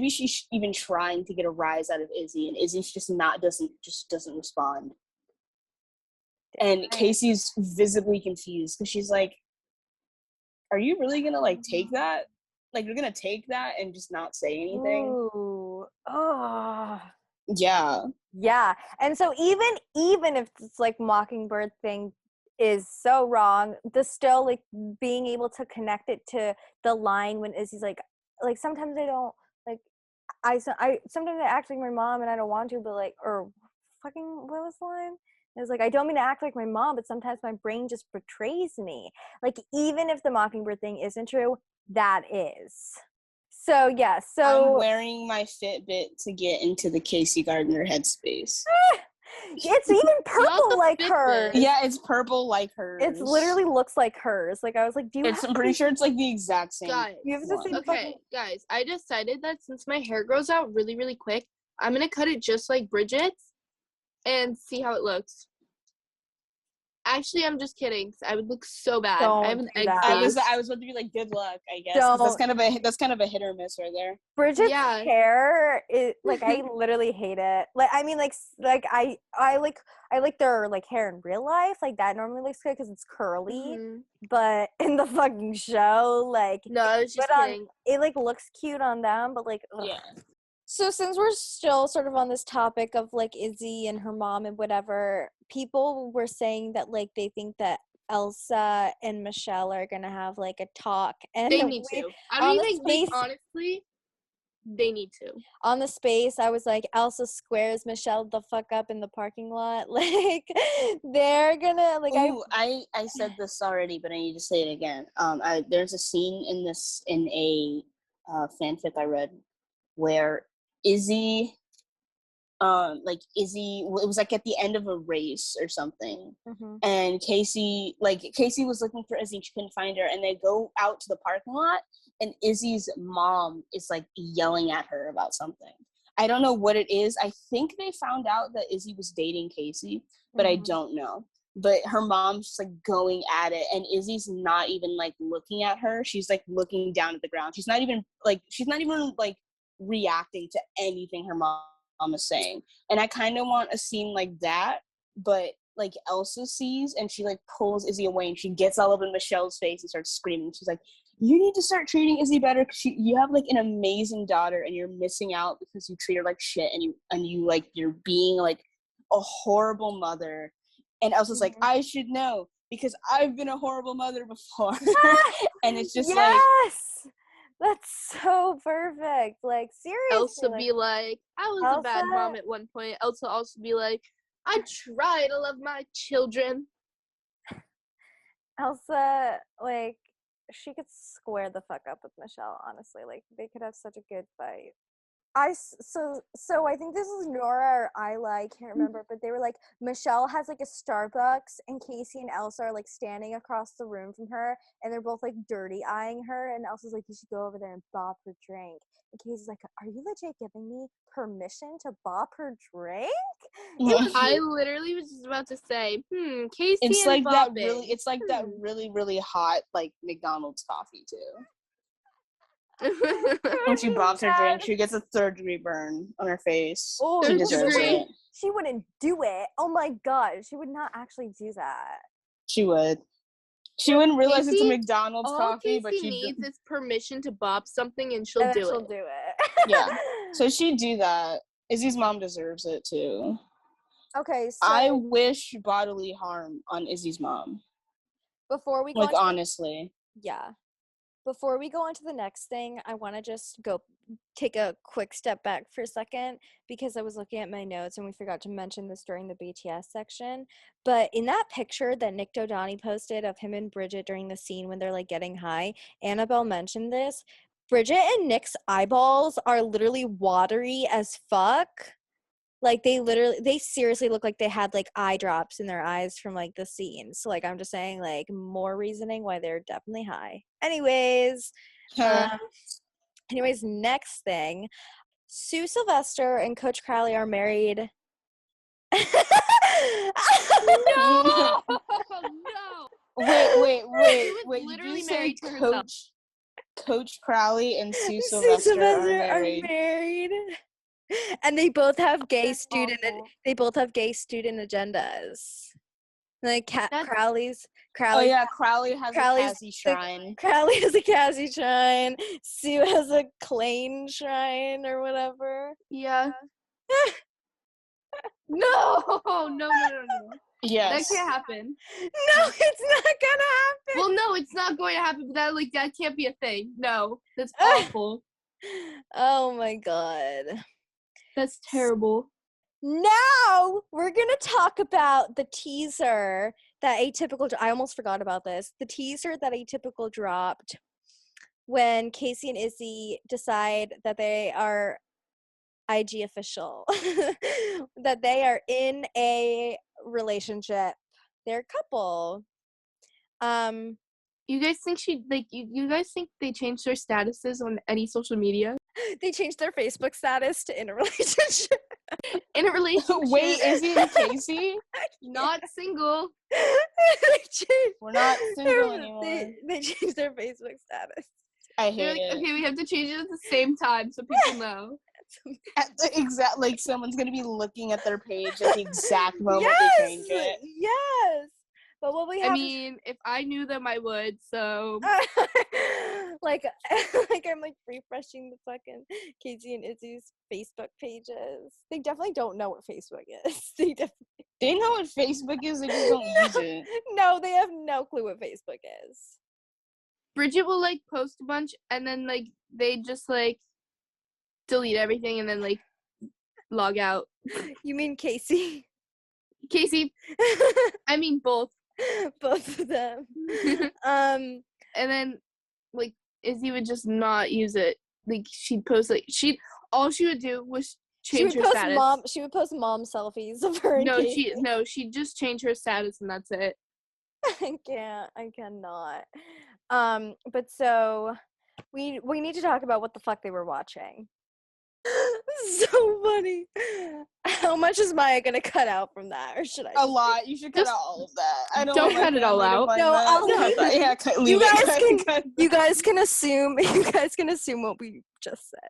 she's even trying to get a rise out of Izzie and Izzie's just doesn't respond. And Casey's visibly confused because she's like, are you really gonna like take that? Like you're gonna take that and just not say anything? Ooh. Oh. Yeah. And so even if it's like mockingbird thing is so wrong, the still like being able to connect it to the line when Izzie's like sometimes I don't like I sometimes I act like my mom and I don't want to, but like, or fucking what was the line? It was like, I don't mean to act like my mom, but sometimes my brain just betrays me. Like even if the mockingbird thing isn't true, that is. So yeah, I'm wearing my Fitbit to get into the Casey Gardner headspace. It's even purple like hers. Yeah, it's purple like hers. It literally looks like hers. Like I was like, I'm pretty sure it's like the exact same. Guys, you have the same guys, I decided that since my hair grows out really, really quick, I'm gonna cut it just like Bridget's and see how it looks. Actually, I'm just kidding. I would look so bad. Don't I have an do egg that. face. I was about to be like, good luck, I guess. 'Cause that's kind of a hit or miss right there. Bridget's hair is like I literally hate it. Like I mean, I like their like hair in real life. Like that normally looks good because it's curly. Mm-hmm. But in the fucking show, like No, I was just kidding. It like looks cute on them, but like ugh. Yeah. So since we're still sort of on this topic of like Izzie and her mom and whatever, people were saying that like they think that Elsa and Michelle are gonna have like a talk, and they need to. I don't even think, honestly, they need to. On the space, I was like, Elsa squares Michelle the fuck up in the parking lot. Like, they're gonna like. Ooh, I said this already, but I need to say it again. There's a scene in a fanfic I read where Izzie, it was like at the end of a race or something, and Casey was looking for Izzie, she couldn't find her, and they go out to the parking lot, and Izzie's mom is like yelling at her about something. I don't know what it is. I think they found out that Izzie was dating Casey, but I don't know. But her mom's just like going at it, and Izzie's not even like looking at her. She's like looking down at the ground. She's not even like reacting to anything her mom is saying. And I kind of want a scene like that, but like Elsa sees, and she like pulls Izzie away, and she gets all up in Michelle's face and starts screaming. She's like, you need to start treating Izzie better, because you have like an amazing daughter, and you're missing out because you treat her like shit, and you like, you're being like a horrible mother. And Elsa's like, I should know because I've been a horrible mother before. And it's just yes! That's so perfect. Like, seriously. Elsa be like, I was a bad mom at one point. Elsa also be like, I try to love my children. Elsa, like, she could square the fuck up with Michelle, honestly. Like, they could have such a good fight. So I think this is Nora or Isla, I can't remember, but they were like, Michelle has like a Starbucks, and Casey and Elsa are like standing across the room from her, and they're both like dirty eyeing her, and Elsa's like, you should go over there and bop her drink. And Casey's like, are you legit giving me permission to bop her drink? I literally was just about to say, Casey it's and like bopping. it's like that really, really hot like McDonald's coffee too. When she bops her drink, she gets a 3rd-degree burn on her face. Oh, she deserves it. She wouldn't do it. Oh my god, she would not actually do that. She would. She wouldn't realize Casey, it's a McDonald's coffee, but she needs is permission to bop something, and she'll do it. Yeah. So she'd do that. Izzie's mom deserves it too. Okay, so I wish bodily harm on Izzie's mom. Before we go like, honestly. Yeah. Before we go on to the next thing, I want to just take a quick step back for a second, because I was looking at my notes and we forgot to mention this during the BTS section. But in that picture that Nick Dodani posted of him and Bridget during the scene when they're like getting high, Annabelle mentioned this. Bridget and Nick's eyeballs are literally watery as fuck. Like, they seriously look like they had, like, eye drops in their eyes from, like, the scene. So, like, I'm just saying, like, more reasoning why they're definitely high. Anyways, next thing. Sue Sylvester and Coach Crowley are married. No! Wait. Literally married to herself. Coach Crowley and Sue Sylvester are married. And they both have gay student agendas. Like Crowley's. Oh yeah, Crowley has a Cazzie shrine. Crowley has a Cazzie shrine. Sue has a Klein shrine or whatever. Yeah. No. Yes. That can't happen. No, it's not gonna happen. Well, no, it's not going to happen, but that can't be a thing. No, that's awful. Oh my god. That's terrible. Now we're gonna talk about the teaser that Atypical. I almost forgot about this. The teaser that Atypical dropped when Casey and Izzie decide that they are IG official, that they are in a relationship. They're a couple. You guys think you guys think they changed their statuses on any social media? They changed their Facebook status to in a relationship. In a relationship. Wait, Izzie and Casey? Not single. We're not single anymore. They changed their Facebook status. I hate it. Okay, we have to change it at the same time so people know. At the exact, like, someone's gonna be looking at their page at the exact moment they change it. Yes. But what we have, I mean, if I knew them, I would. So, like I'm like refreshing the fucking Casey and Izzie's Facebook pages. They definitely don't know what Facebook is. They know what Facebook is. They just don't use it. No, they have no clue what Facebook is. Bridget will like post a bunch, and then like they just like delete everything, and then like log out. You mean Casey? Casey. I mean both. Both of them. And then like Izzie would just not use it. Like she'd post all she would do was change her status. She would post mom selfies of her. She'd just change her status and that's it. I cannot. But so we need to talk about what the fuck they were watching. So funny. How much is Maya gonna cut out from that, or should I? A lot. You should cut out all of that. I don't cut it all out. No, I'll leave it. Yeah, leave it. You guys can assume. You guys can assume what we just said.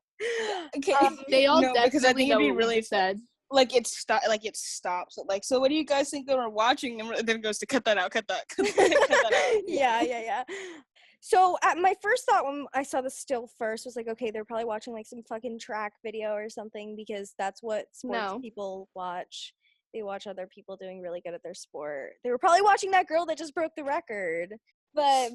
Okay. They all because I think it'd be really sad. Like it stops. Like, so what do you guys think they were watching? And then it goes to cut that out. Cut that out. Yeah. So my first thought when I saw the still first was like, okay, they're probably watching like some fucking track video or something because that's what sports people watch. They watch other people doing really good at their sport. They were probably watching that girl that just broke the record. But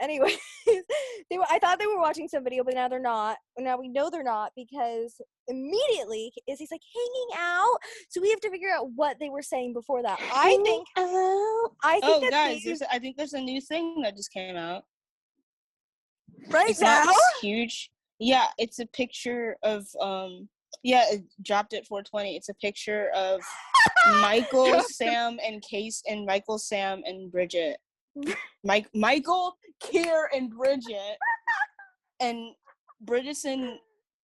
anyways, I thought they were watching some video, but now they're not. Now we know they're not because immediately Izzie's like hanging out. So we have to figure out what they were saying before that. I think I think there's a new thing that just came out. Right now? It's huge. Yeah, it's a picture of it dropped at 420. It's a picture of Michael, Sam, and Case, and Michael, Sam, and Bridget. Michael, Kier, and Bridget, and Bridget's in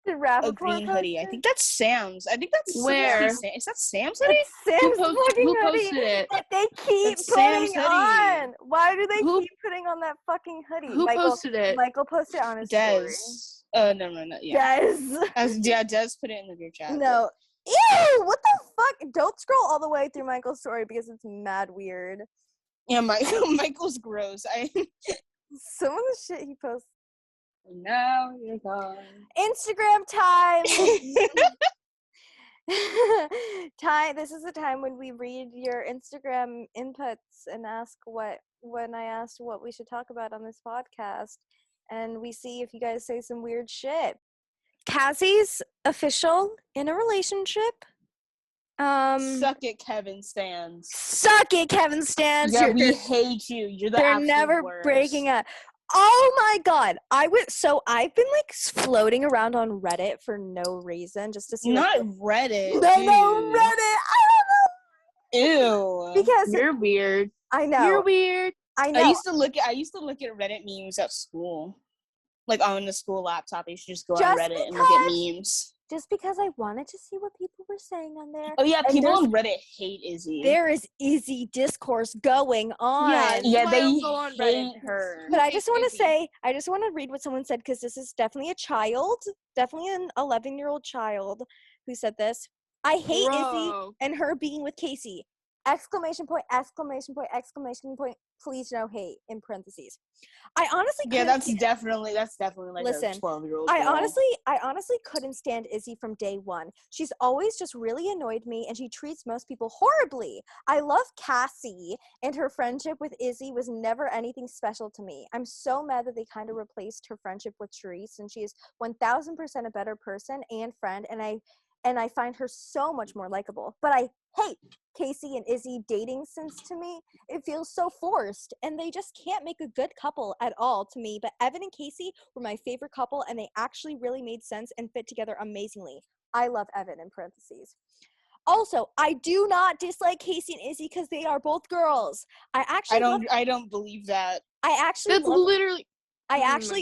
a green hoodie. I think that's Sam's. I think that's where is that Sam's hoodie? Sam's who posted it? That they keep putting on. Why do they keep putting on that fucking hoodie? Who posted it? Michael posted it on his story. No. Yeah. Des put it in the group chat. No. Ew! What the fuck? Don't scroll all the way through Michael's story because it's mad weird. Yeah, Michael's gross. Some of the shit he posts. Now you're gone. Instagram time. This is the time when we read your Instagram inputs and ask when I asked what we should talk about on this podcast, and we see if you guys say some weird shit. Cazzie's official in a relationship. Suck it, Kevin Stans. Suck it, Kevin Stans. Yeah, we hate you. You're the They're absolute never worst. breaking up. Oh my god. I've been like floating around on Reddit for no reason just to see Reddit. No, Reddit. I don't Ew. know. Because you're weird. I know. You're weird. I know. I used to look at Reddit memes at school. Like on the school laptop, you should just go on Reddit and look at memes. Just because I wanted to see what people were saying on there. Oh yeah, people on Reddit hate Izzie. There is Izzie Discourse going on. Yeah, they hate her. But I just want to read what someone said because this is definitely a child, definitely an 11-year-old child who said this. I hate Izzie and her being with Casey. Exclamation point, exclamation point, exclamation point. Please no hate in parentheses. I honestly that's definitely like listen, a 12-year-old. I honestly couldn't stand Izzie from day one. She's always just really annoyed me and she treats most people horribly. I love Cassie and her friendship with Izzie was never anything special to me. I'm so mad that they kind of replaced her friendship with Therese and she is 1000% a better person and friend and I find her so much more likable. But I hate Casey and Izzie dating since to me, it feels so forced. And they just can't make a good couple at all to me. But Evan and Casey were my favorite couple and they actually really made sense and fit together amazingly. I love Evan in parentheses. Also, I do not dislike Casey and Izzie because they are both girls. I don't believe that.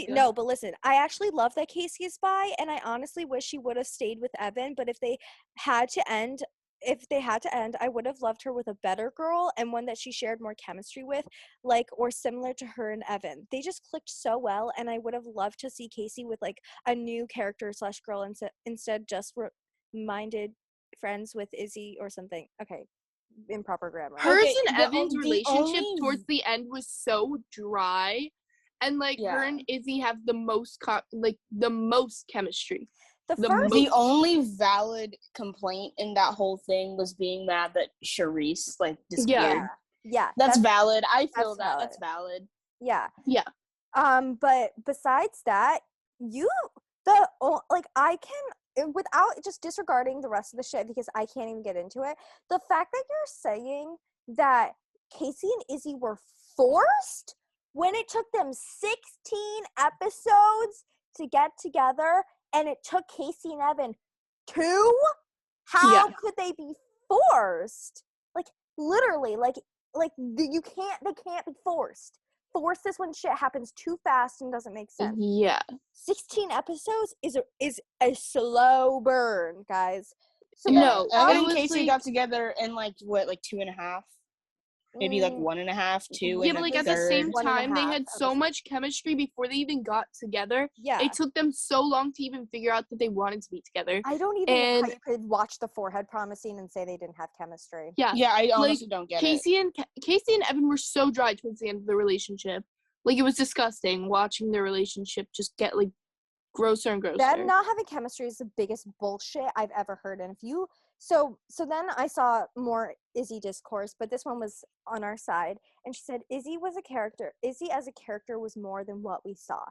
No, but listen, I actually love that Casey is bi, and I honestly wish she would have stayed with Evan, but if they had to end, I would have loved her with a better girl and one that she shared more chemistry with, like, or similar to her and Evan. They just clicked so well, and I would have loved to see Casey with, like, a new character / girl instead just minded friends with Izzie or something. Okay, improper grammar. Hers and Evan's relationship towards the end was so dry, and like her and Izzie have the most chemistry. The only valid complaint in that whole thing was being mad that Charisse like disappeared. Yeah, that's valid. I feel that's valid. Yeah. But besides that, I can, without just disregarding the rest of the shit because I can't even get into it, the fact that you're saying that Casey and Izzie were forced when it took them 16 episodes to get together and it took Casey and Evan 2? How could they be forced? Like, literally, they can't be forced. Forced is when shit happens too fast and doesn't make sense. 16 episodes is a slow burn, guys. So Evan and Casey got together in 2.5, maybe 1.5, 2. Yeah, but at the same time, they had so much chemistry before they even got together. Yeah, it took them so long to even figure out that they wanted to be together. I don't even know how you could watch the forehead promising and say they didn't have chemistry. Yeah, I honestly don't get it. Casey and Evan were so dry towards the end of the relationship. It was disgusting watching their relationship just get grosser and grosser. Them not having chemistry is the biggest bullshit I've ever heard. And if you so then I saw more Izzie Discourse, but this one was on our side, and she said Izzie as a character was more than what we saw.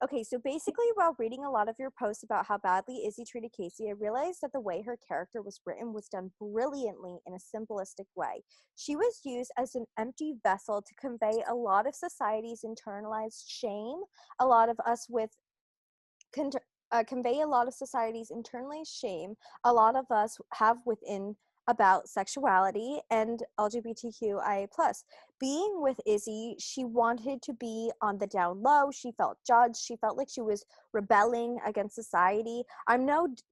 Okay, so basically while reading a lot of your posts about how badly Izzie treated Casey, I realized that the way her character was written was done brilliantly in a simplistic way. She was used as an empty vessel to convey a lot of society's internalized shame, a lot of us with convey a lot of society's internalized shame a lot of us have within about sexuality and LGBTQIA+. Being with Izzie, she wanted to be on the down low. She felt judged. She felt like she was rebelling against society.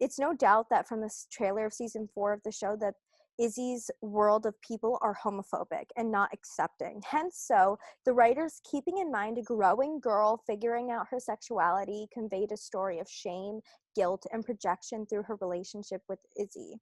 It's no doubt that from this trailer of season 4 of the show that Izzie's world of people are homophobic and not accepting. Hence, so the writers, keeping in mind a growing girl figuring out her sexuality, conveyed a story of shame, guilt, and projection through her relationship with Izzie.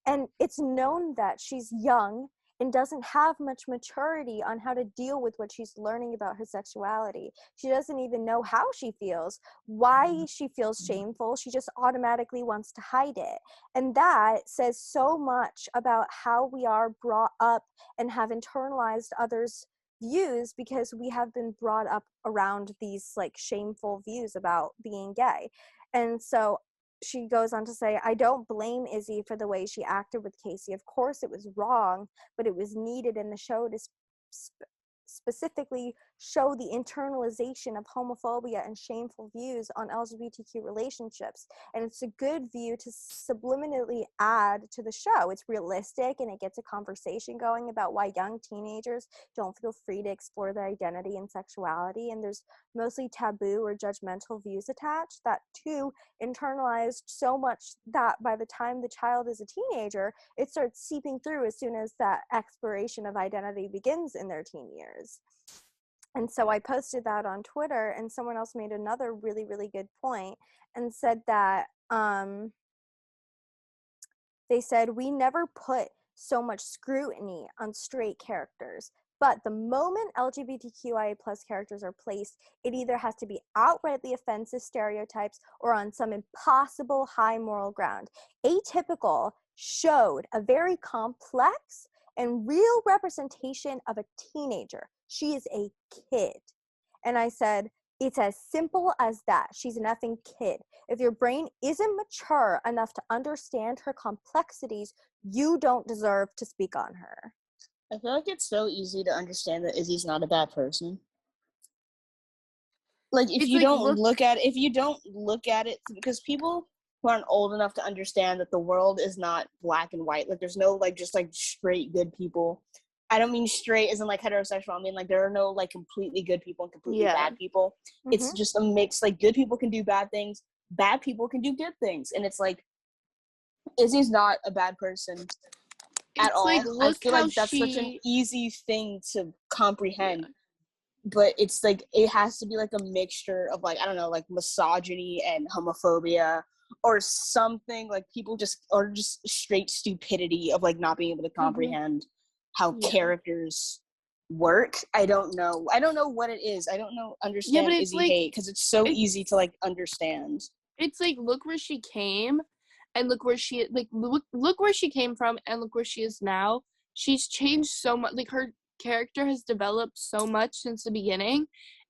And it's known that she's young and doesn't have much maturity on how to deal with what she's learning about her sexuality. She doesn't even know how she feels, why she feels shameful. She just automatically wants to hide it. And that says so much about how we are brought up and have internalized others' views, because we have been brought up around these shameful views about being gay. And so she goes on to say, I don't blame Izzie for the way she acted with Casey. Of course it was wrong, but it was needed in the show to specifically show the internalization of homophobia and shameful views on LGBTQ relationships. And it's a good view to subliminally add to the show. It's realistic and it gets a conversation going about why young teenagers don't feel free to explore their identity and sexuality. And there's mostly taboo or judgmental views attached that too internalized so much that by the time the child is a teenager, it starts seeping through as soon as that exploration of identity begins in their teen years. And so I posted that on Twitter, and someone else made another really, really good point and said that they said, we never put so much scrutiny on straight characters, but the moment LGBTQIA+ characters are placed, it either has to be outrightly offensive stereotypes or on some impossible high moral ground. Atypical showed a very complex and real representation of a teenager. She is a kid. And I said, it's as simple as that. She's an effing kid. If your brain isn't mature enough to understand her complexities, you don't deserve to speak on her. I feel like it's so easy to understand that Izzie's not a bad person. If you don't look at it, because people who aren't old enough to understand that the world is not black and white. Like, there's no, like, just, like, straight good people. I don't mean straight as in, like, heterosexual. I mean, like, there are no, like, completely good people and completely bad people. Mm-hmm. It's just a mix. Like, good people can do bad things. Bad people can do good things. And it's, like, Izzie's not a bad person at all. Like, I feel like that's such an easy thing to comprehend. Yeah. But it's, like, it has to be, like, a mixture of, like, I don't know, like, misogyny and homophobia or something. Like, people just, or just straight stupidity of, like, not being able to comprehend how characters work. I don't know what it is. I don't understand Izzie, like, hate, because it's so easy to, like, understand. It's like, look where she came and look where she, like, look where she came from and look where she is now. She's changed so much. Like, her character has developed so much since the beginning,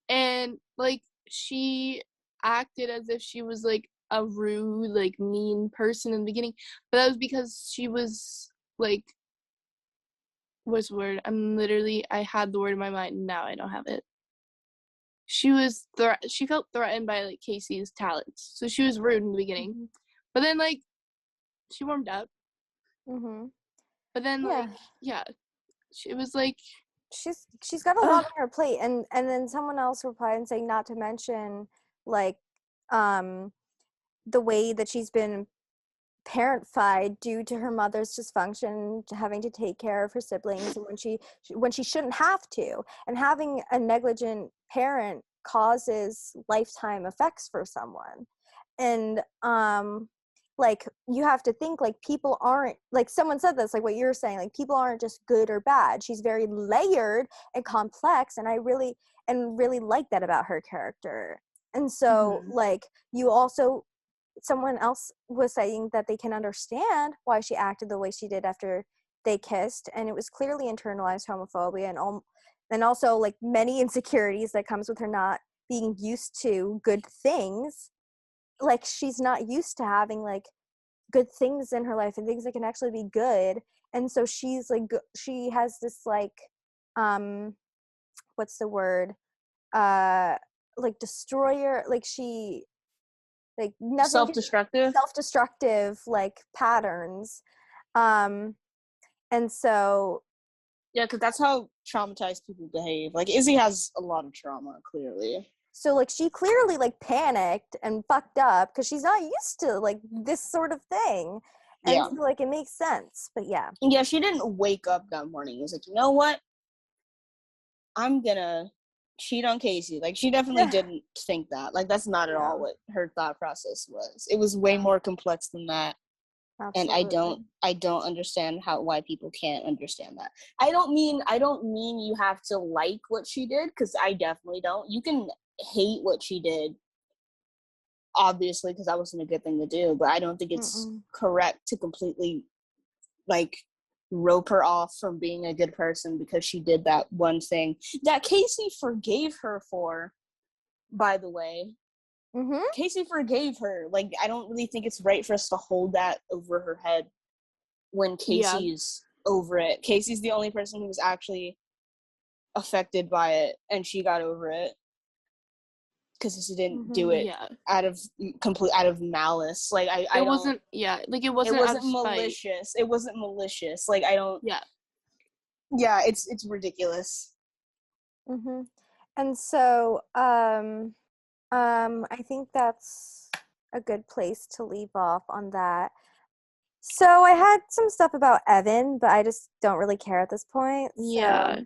and, like, she acted as if she was, like, a rude, like, mean person in the beginning, but that was because she was, like, what's the word? I had the word in my mind, now I don't have it. She felt threatened by, like, Casey's talents, so she was rude in the beginning, but then, like, she warmed up. But then, like, it was like, she's got a lot on her plate, and then someone else replied and saying, not to mention, like, the way that she's been parentified due to her mother's dysfunction, having to take care of her siblings when she shouldn't have to, and having a negligent parent causes lifetime effects for someone. And like, you have to think, like, people aren't, like, someone said this, like what you're saying, like, people aren't just good or bad. She's very layered and complex, and I really like that about her character. And so like, you also, someone else was saying that they can understand why she acted the way she did after they kissed, and it was clearly internalized homophobia and also, like, many insecurities that comes with her not being used to good things. Like, she's not used to having, like, good things in her life and things that can actually be good, and so she's like, she has this, like, what's the word, like, destroyer, like, she, like, nothing, self-destructive, like, patterns, and so because that's how traumatized people behave. Like, Izzie has a lot of trauma, clearly. So, like, she clearly, like, panicked and fucked up because she's not used to, like, this sort of thing. And so, like, it makes sense. But yeah, she didn't wake up that morning. It was like, you know what, I'm gonna cheat on Casey. Like, she definitely didn't think that. Like, that's not at all what her thought process was. It was way more complex than that. Absolutely. And I don't understand why people can't understand that. I don't mean you have to like what she did, because I definitely don't. You can hate what she did, obviously, because that wasn't a good thing to do, but I don't think it's correct to completely, like, rope her off from being a good person because she did that one thing that Casey forgave her for, by the way. Casey forgave her. Like, I don't really think it's right for us to hold that over her head when Casey's over it. Casey's the only person who was actually affected by it, and she got over it because she didn't do it out of malice. Like, it wasn't malicious. It wasn't malicious. Like, I don't. Yeah, it's ridiculous. And so, I think that's a good place to leave off on that. So I had some stuff about Evan, but I just don't really care at this point. So,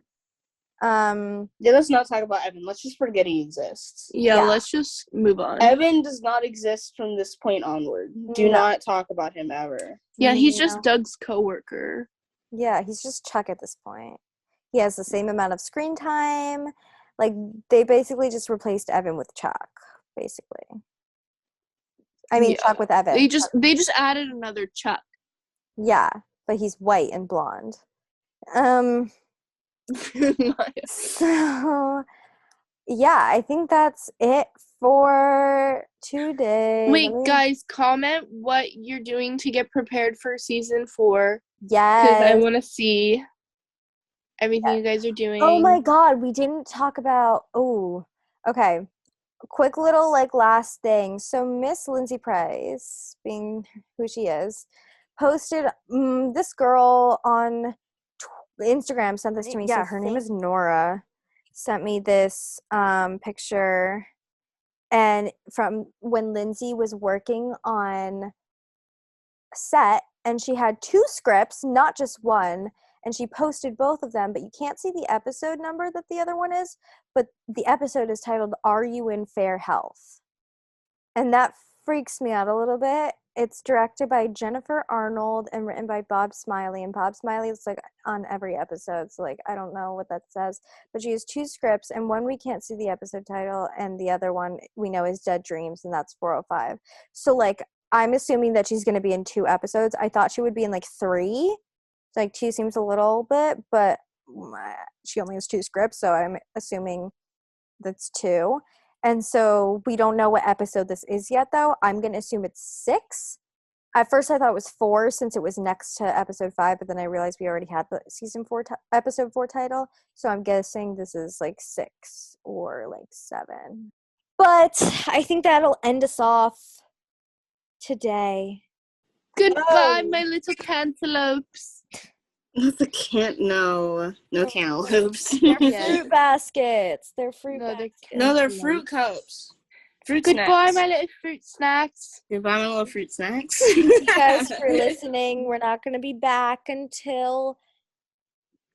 let's not talk about Evan. Let's just forget he exists. Let's just move on. Evan does not exist from this point onward. Do not talk about him ever. Yeah, he's just Doug's coworker. Yeah, he's just Chuck at this point. He has the same amount of screen time. Like, they basically just replaced Evan with Chuck, basically. I mean, Chuck with Evan. They just added another Chuck. Yeah, but he's white and blonde. So, yeah, I think that's it for today. Wait, guys, comment what you're doing to get prepared for season 4. Yes. Because I want to see everything you guys are doing. Oh my god, we didn't talk about... Oh, okay. quick little like last thing. So Miss Lindsay Price, being who she is, posted this girl on Instagram sent this to me. Yeah, her name is Nora. Sent me this picture, and from when Lindsay was working on set, and she had 2 scripts, not just one, and she posted both of them, but you can't see the episode number that the other one is, but the episode is titled Are You in Fair Health? And that freaks me out a little bit. It's directed by Jennifer Arnold and written by Bob Smiley, and Bob Smiley is like on every episode, so like I don't know what that says, but she has 2 scripts, and one we can't see the episode title, and the other one we know is Dead Dreams, and that's 405. So like I'm assuming that she's going to be in 2 episodes. I thought she would be in like 3. Like 2 seems a little bit, but she only has 2 scripts, so I'm assuming that's 2. And so we don't know what episode this is yet, though. I'm going to assume it's 6. At first I thought it was 4 since it was next to episode 5, but then I realized we already had the season 4 episode 4 title, so I'm guessing this is like 6 or like 7. But I think that'll end us off today. Goodbye, my little cantaloupes. No cantaloupes. They're fruit baskets. They're fruit baskets. No, they're fruit cups. Fruit Goodbye, snacks. my little fruit snacks. Goodbye, my little fruit snacks. Thank you guys for listening. We're not going to be back until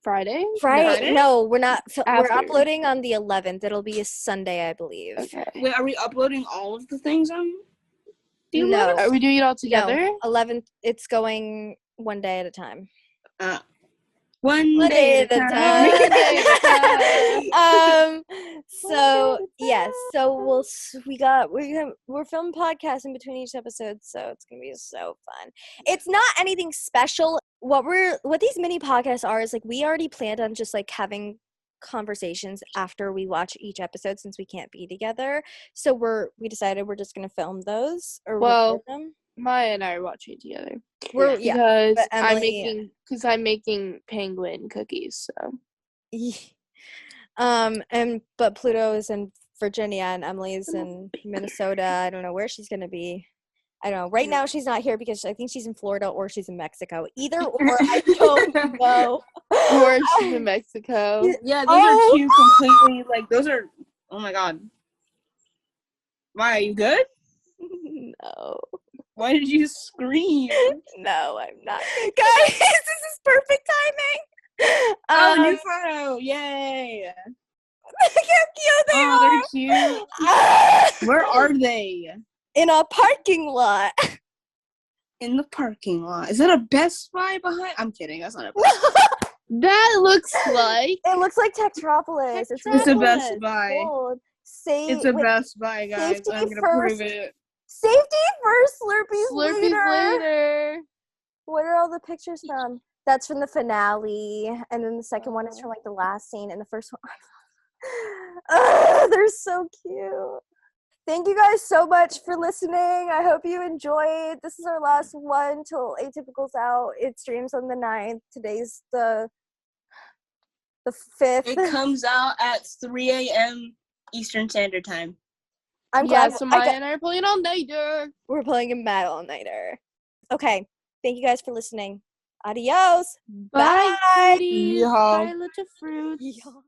Friday? No, we're not. We're uploading on the 11th. It'll be a Sunday, I believe. Okay. Wait, are we uploading all of the things on? No. Are we doing it all together? No, 11th. It's going one day at a time. One day at a time. So yes. So we're filming podcasts in between each episode, so it's gonna be so fun. It's not anything special. What these mini podcasts are is like we already planned on just like having conversations after we watch each episode since we can't be together. So we decided we're just gonna film those or record them. Maya and I are watching it together. Because I'm making penguin cookies. So. But Pluto is in Virginia and Emily's in Minnesota. I don't know where she's gonna be. I don't know. Right now she's not here because I think she's in Florida or she's in Mexico. Either or, I don't know. Or she's in Mexico. Yeah, those are 2 completely like those are. Oh my god. Why are you good? No. Why did you scream? No, I'm not. Guys, this is perfect timing. New photo! Yay! Look how cute they are. They're cute. Where are they? In a parking lot. In the parking lot. Is that a Best Buy behind? I'm kidding. That's not a Best Buy. That looks like. It looks like Techtropolis. It's a Best Buy. It's a Best Buy, guys. I'm gonna prove it. Safety first, Slurpees later. What are all the pictures from? That's from the finale, and then the second one is from like the last scene, and the first one. They're so cute. Thank you guys so much for listening. I hope you enjoyed. This is our last one till Atypical's out. It streams on the 9th. Today's the 5th. It comes out at 3 a.m. Eastern Standard Time. I'm glad. So Maya and I are playing all-nighter. We're playing a mad all-nighter. Okay. Thank you guys for listening. Adios. Bye. Bye. Bye, little fruits.